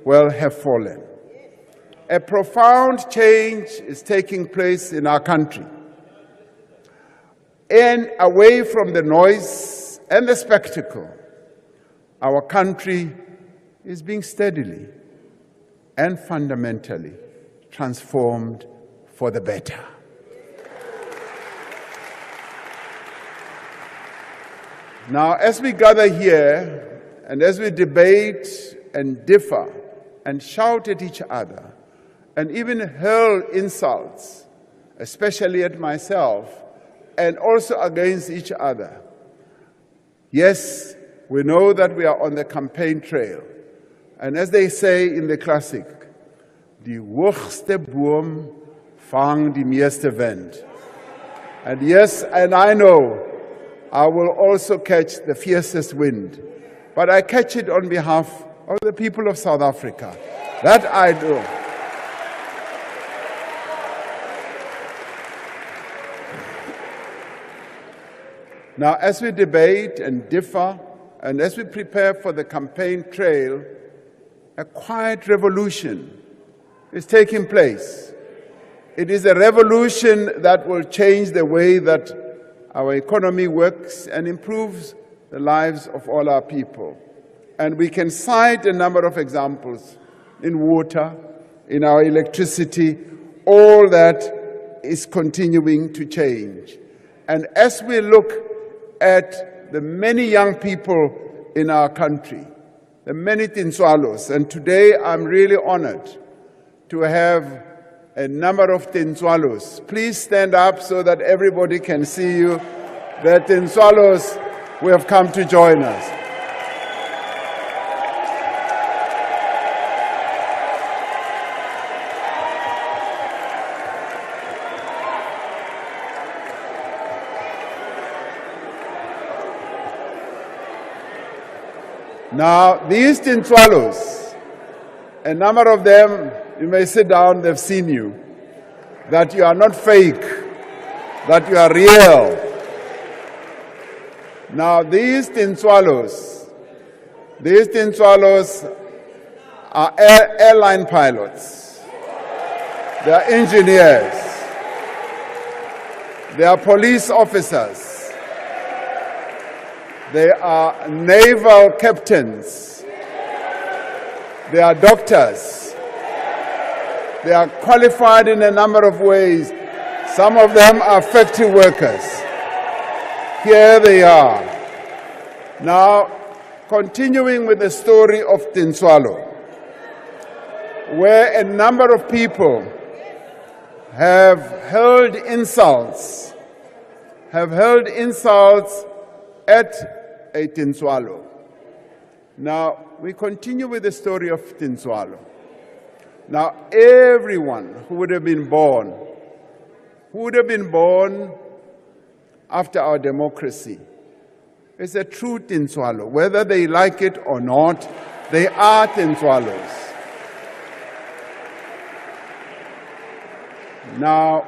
well have fallen. A profound change is taking place in our country, and away from the noise and the spectacle, our country is being steadily and fundamentally transformed for the better. Now, as we gather here and as we debate and differ and shout at each other and even hurl insults, especially at myself, and also against each other. Yes, we know that we are on the campaign trail. And as they say in the classic, die hoogste boom vang die meeste wind. And yes, and I know I will also catch the fiercest wind, but I catch it on behalf of the people of South Africa. That I do. Now, as we debate and differ, and as we prepare for the campaign trail, a quiet revolution is taking place. It is a revolution that will change the way that our economy works and improves the lives of all our people. And we can cite a number of examples in water, in our electricity, all that is continuing to change. And as we look at the many young people in our country, the many Tinswalos, and today I'm really honored to have a number of Tinswalos. Please stand up so that everybody can see you, the Tinswalos who have come to join us. Now, these Tinswalos, a number of them, you may sit down, they've seen you, that you are not fake, that you are real. Now, these Tinswalos are airline pilots, they are engineers, they are police officers, they are naval captains, they are doctors, they are qualified in a number of ways. Some of them are factory workers. Here they are. Now, continuing with the story of Tinswalo, where a number of people have hurled insults at a Tinswalo. Now, we continue with the story of Tinswalo. Now, everyone who would have been born after our democracy is a true Tinswalo. Whether they like it or not, they are Tinswalos. Now,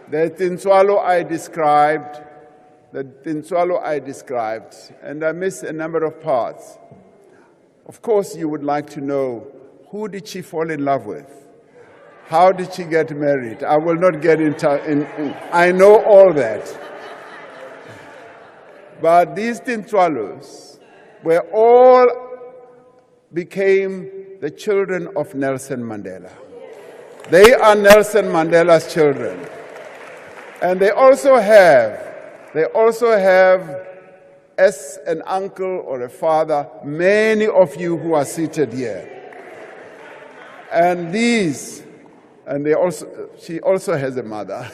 the Tinswalo I described, and I missed a number of parts. Of course, you would like to know, who did she fall in love with? How did she get married? I will not get into I know all that. But these Tinswalos were all became the children of Nelson Mandela. They are Nelson Mandela's children. And they also have as an uncle or a father, many of you who are seated here. And she also has a mother.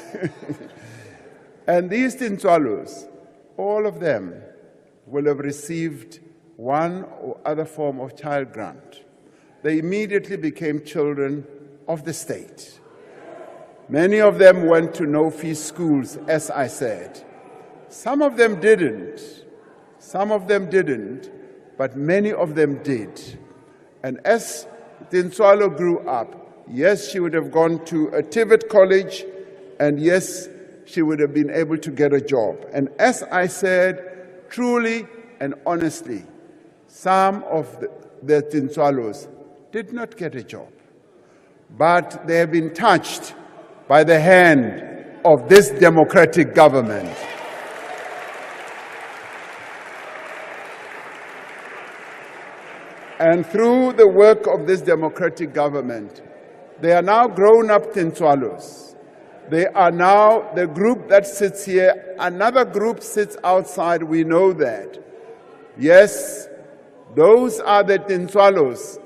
And these Tinswalos, all of them will have received one or other form of child grant. They immediately became children of the state. Many of them went to no-fee schools, as I said. Some of them didn't. but many of them did. And as Tinswalo grew up, yes, she would have gone to a TVET college, and yes, she would have been able to get a job. And as I said, truly and honestly, some of the Tinswalos did not get a job, but they have been touched by the hand of this democratic government. And through the work of this democratic government, they are now grown-up Tinswalos. They are now the group that sits here. Another group sits outside, we know that. Yes, those are the Tinswalos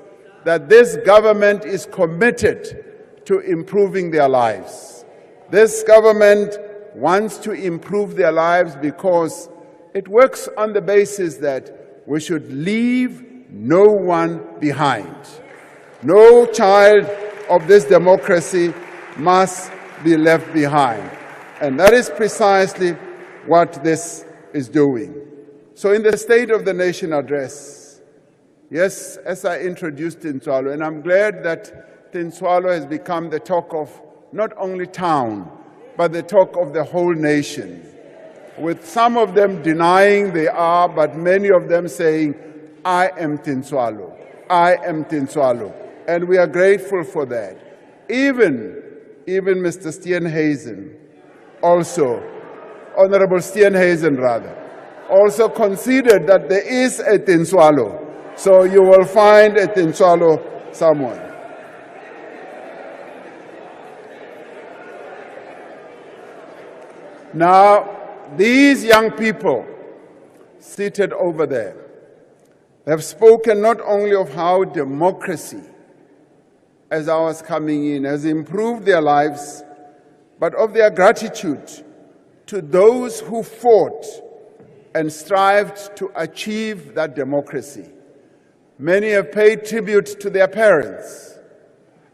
that this government is committed to improving their lives. This government wants to improve their lives because it works on the basis that we should leave no one behind. No child of this democracy must be left behind. And that is precisely what this is doing. So in the State of the Nation address, yes, as I introduced Tinswalo, and I'm glad that Tinswalo has become the talk of not only town, but the talk of the whole nation, with some of them denying they are, but many of them saying, I am Tinswalo, I am Tinswalo. And we are grateful for that. Even Mr. Steenhuisen, also, Honorable Steenhuisen rather, also considered that there is a Tinswalo. So you will find a Tinswalo somewhere. Now, these young people seated over there have spoken not only of how democracy, as I was coming in, has improved their lives, but of their gratitude to those who fought and strived to achieve that democracy. Many have paid tribute to their parents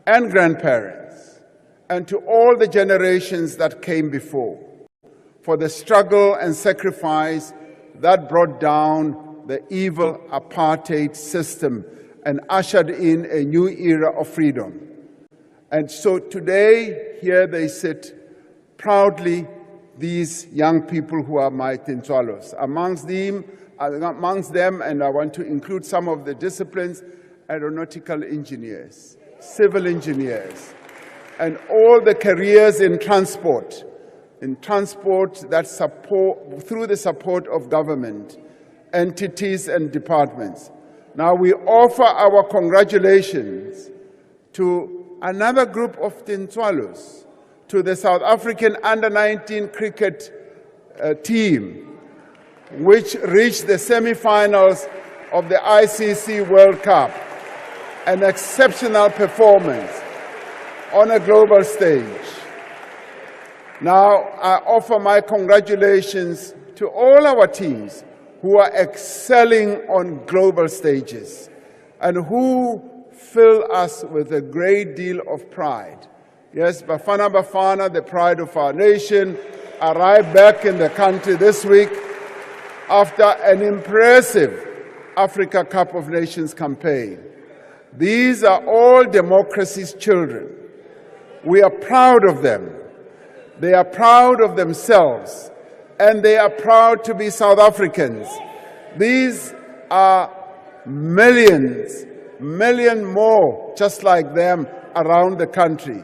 and grandparents and to all the generations that came before for the struggle and sacrifice that brought down the evil apartheid system and ushered in a new era of freedom. And so today, here they sit proudly, these young people who are my Tinswalos. Amongst them, and I want to include some of the disciplines, aeronautical engineers, civil engineers, and all the careers in transport that support, through the support of government, entities and departments. Now we offer our congratulations to another group of Tinswalos, to the South African under-19 cricket team, which reached the semi-finals of the ICC World Cup, an exceptional performance on a global stage. Now, I offer my congratulations to all our teams who are excelling on global stages and who fill us with a great deal of pride. Yes, Bafana, the pride of our nation, arrived back in the country this week after an impressive Africa Cup of Nations campaign. These are all democracy's children. We are proud of them. They are proud of themselves, and they are proud to be South Africans. These are million more just like them around the country.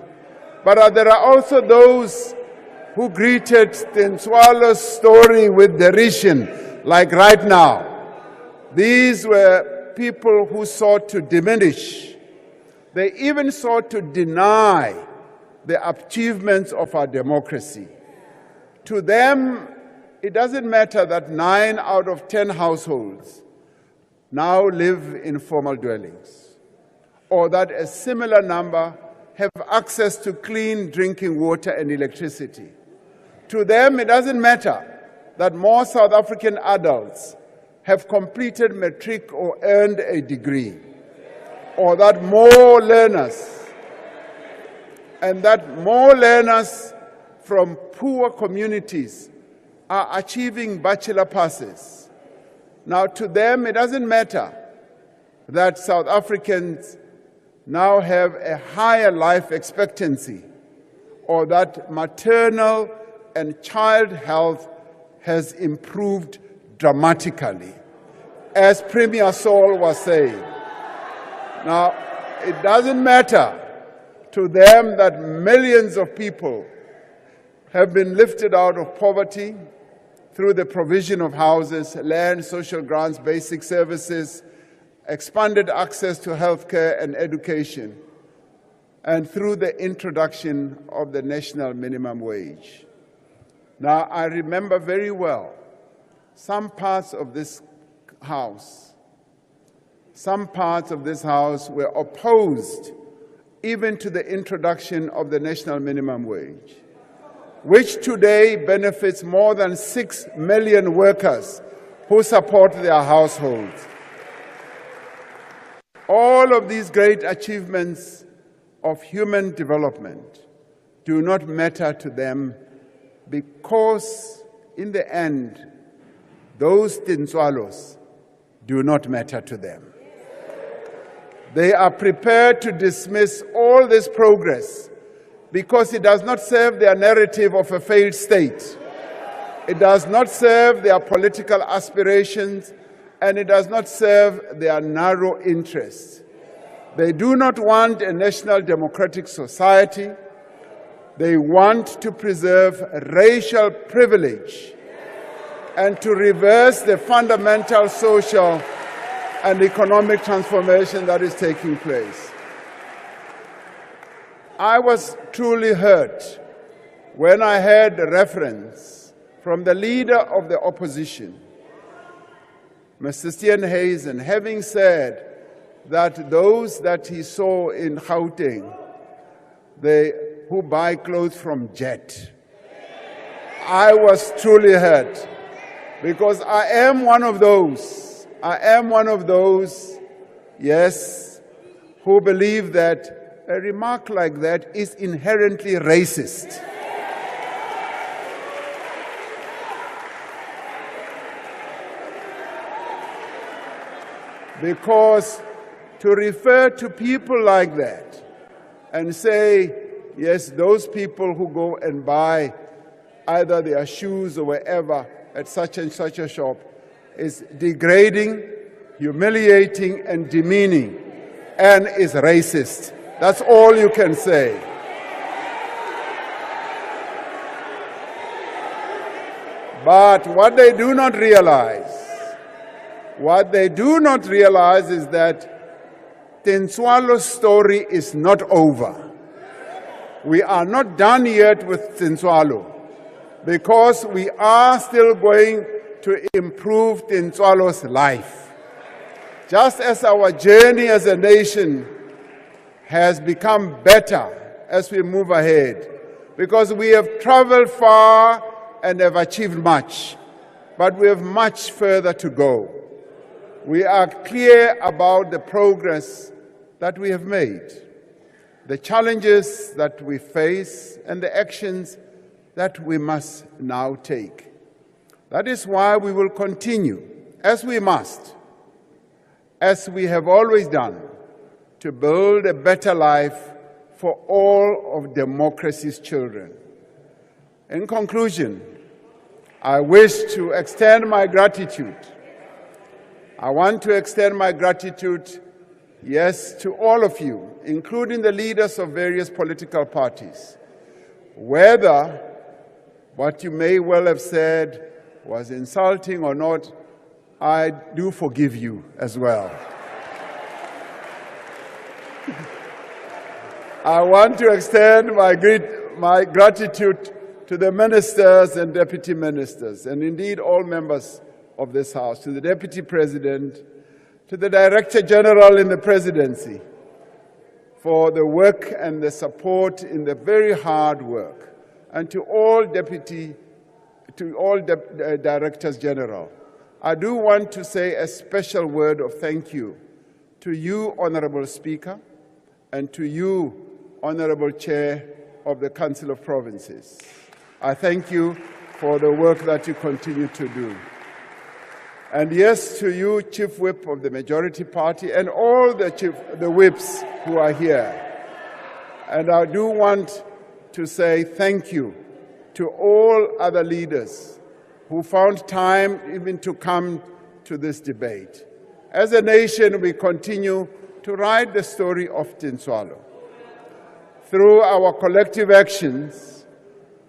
But there are also those who greeted Tinswalo's story with derision, like right now. These were people who sought to diminish. They even sought to deny the achievements of our democracy. To them, it doesn't matter that 9 out of 10 households now live in formal dwellings, or that a similar number have access to clean drinking water and electricity. To them, it doesn't matter that more South African adults have completed matric or earned a degree, or that more learners from poor communities are achieving bachelor passes. Now, to them, it doesn't matter that South Africans now have a higher life expectancy or that maternal and child health has improved dramatically, as Premier Saul was saying. Now, it doesn't matter to them that millions of people have been lifted out of poverty through the provision of houses, land, social grants, basic services, expanded access to healthcare and education, and through the introduction of the national minimum wage. Now, I remember very well some parts of this House were opposed even to the introduction of the national minimum wage, which today benefits more than 6 million workers who support their households. All of these great achievements of human development do not matter to them because, in the end, those Tintswalos do not matter to them. They are prepared to dismiss all this progress because it does not serve their narrative of a failed state. It does not serve their political aspirations, and it does not serve their narrow interests. They do not want a national democratic society. They want to preserve racial privilege and to reverse the fundamental social and economic transformation that is taking place. I was truly hurt when I heard the reference from the leader of the opposition, Mr. Steenhuisen, having said that those that he saw in Gauteng, who buy clothes from Jet. I was truly hurt because I am one of those, yes, who believe that a remark like that is inherently racist. Because to refer to people like that and say, yes, those people who go and buy either their shoes or wherever at such and such a shop is degrading, humiliating, and demeaning, and is racist. That's all you can say. But what they do not realize is that Tintswalo's story is not over. We are not done yet with Tintswalo because we are still going to improve Tintswalo's life. Just as our journey as a nation has become better as we move ahead, because we have traveled far and have achieved much, but we have much further to go. We are clear about the progress that we have made, the challenges that we face, and the actions that we must now take. That is why we will continue, as we must, as we have always done, to build a better life for all of democracy's children. In conclusion, I wish to extend my gratitude. I want to extend my gratitude, yes, to all of you, including the leaders of various political parties. Whether what you may well have said was insulting or not, I do forgive you as well. I want to extend my gratitude to the ministers and deputy ministers, and indeed all members of this House, to the Deputy President, to the Director General in the Presidency, for the work and the support in the very hard work, and to all Directors General. I do want to say a special word of thank you to you, Honourable Speaker, and to you, Honourable Chair of the Council of Provinces. I thank you for the work that you continue to do. And yes to you, Chief Whip of the majority party, and all the whips who are here. And I do want to say thank you to all other leaders who found time even to come to this debate. As a nation, we continue to write the story of Tinswalo. Through our collective actions,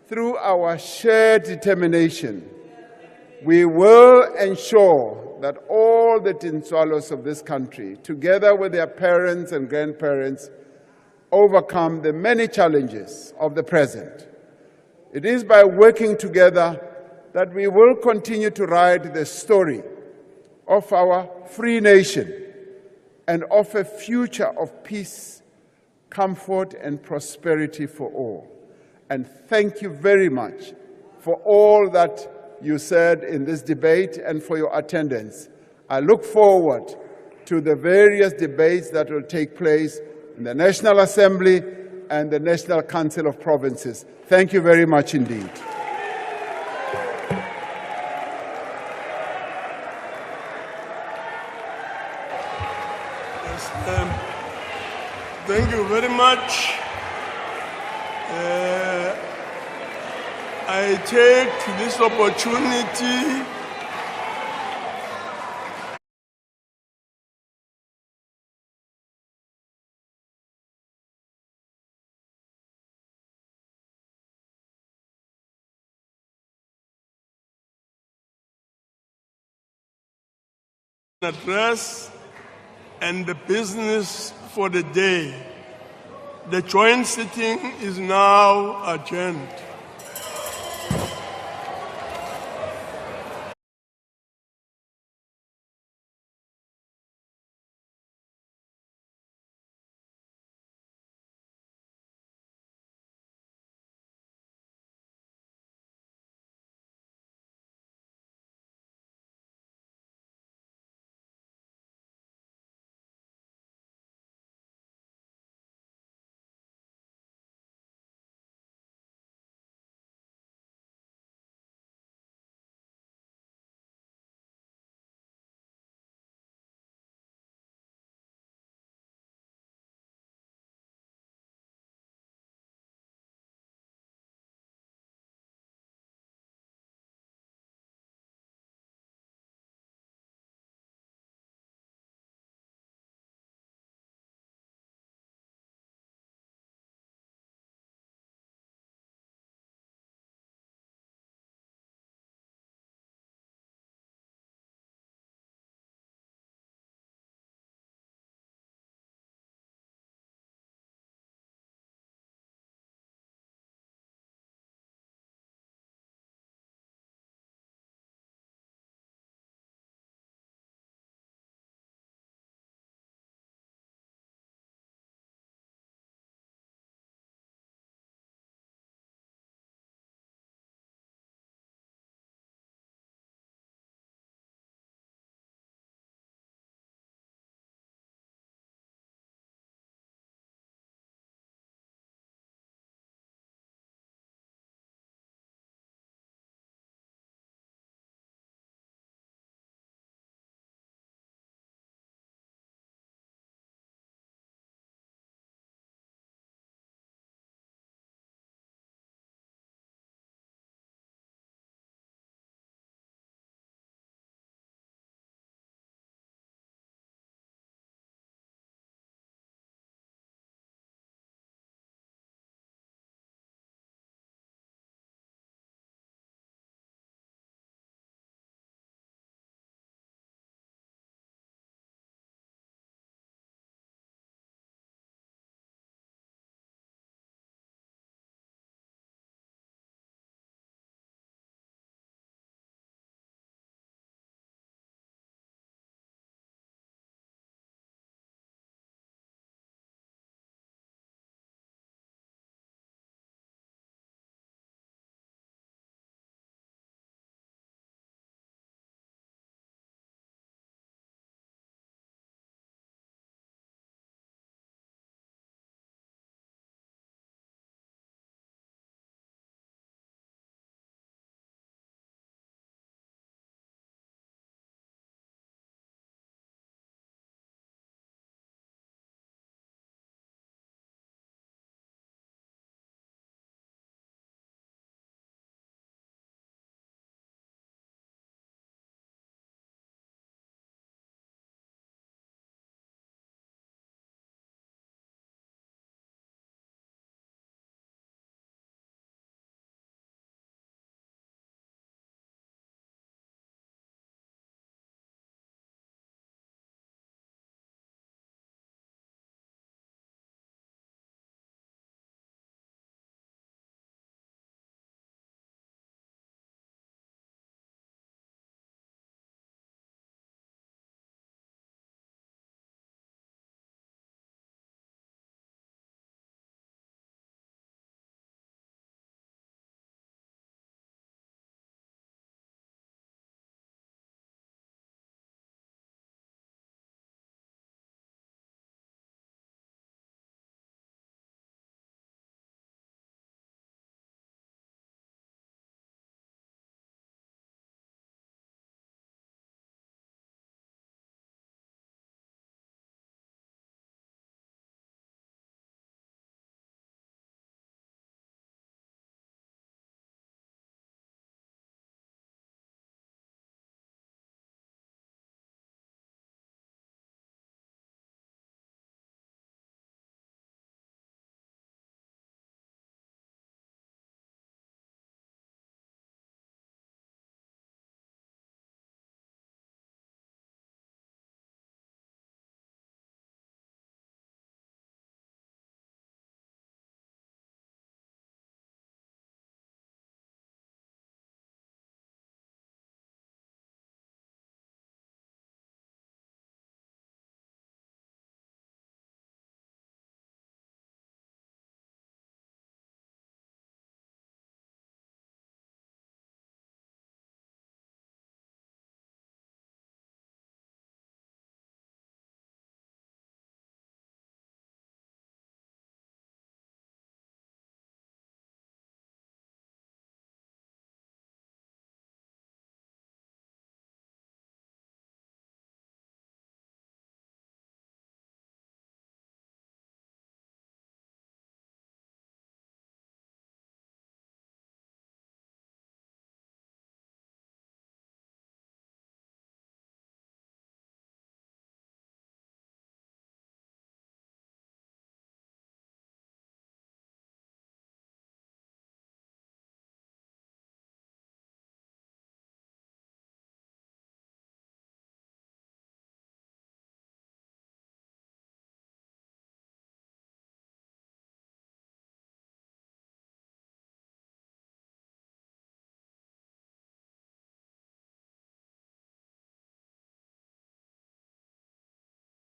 through our shared determination, we will ensure that all the Tinswalos of this country, together with their parents and grandparents, overcome the many challenges of the present. It is by working together that we will continue to write the story of our free nation and of a future of peace, comfort, and prosperity for all. And thank you very much for all that you said in this debate and for your attendance. I look forward to the various debates that will take place in the National Assembly and the National Council of Provinces. Thank you very much indeed. Thank you very much. I take this opportunity address and the business for the day. The joint sitting is now adjourned.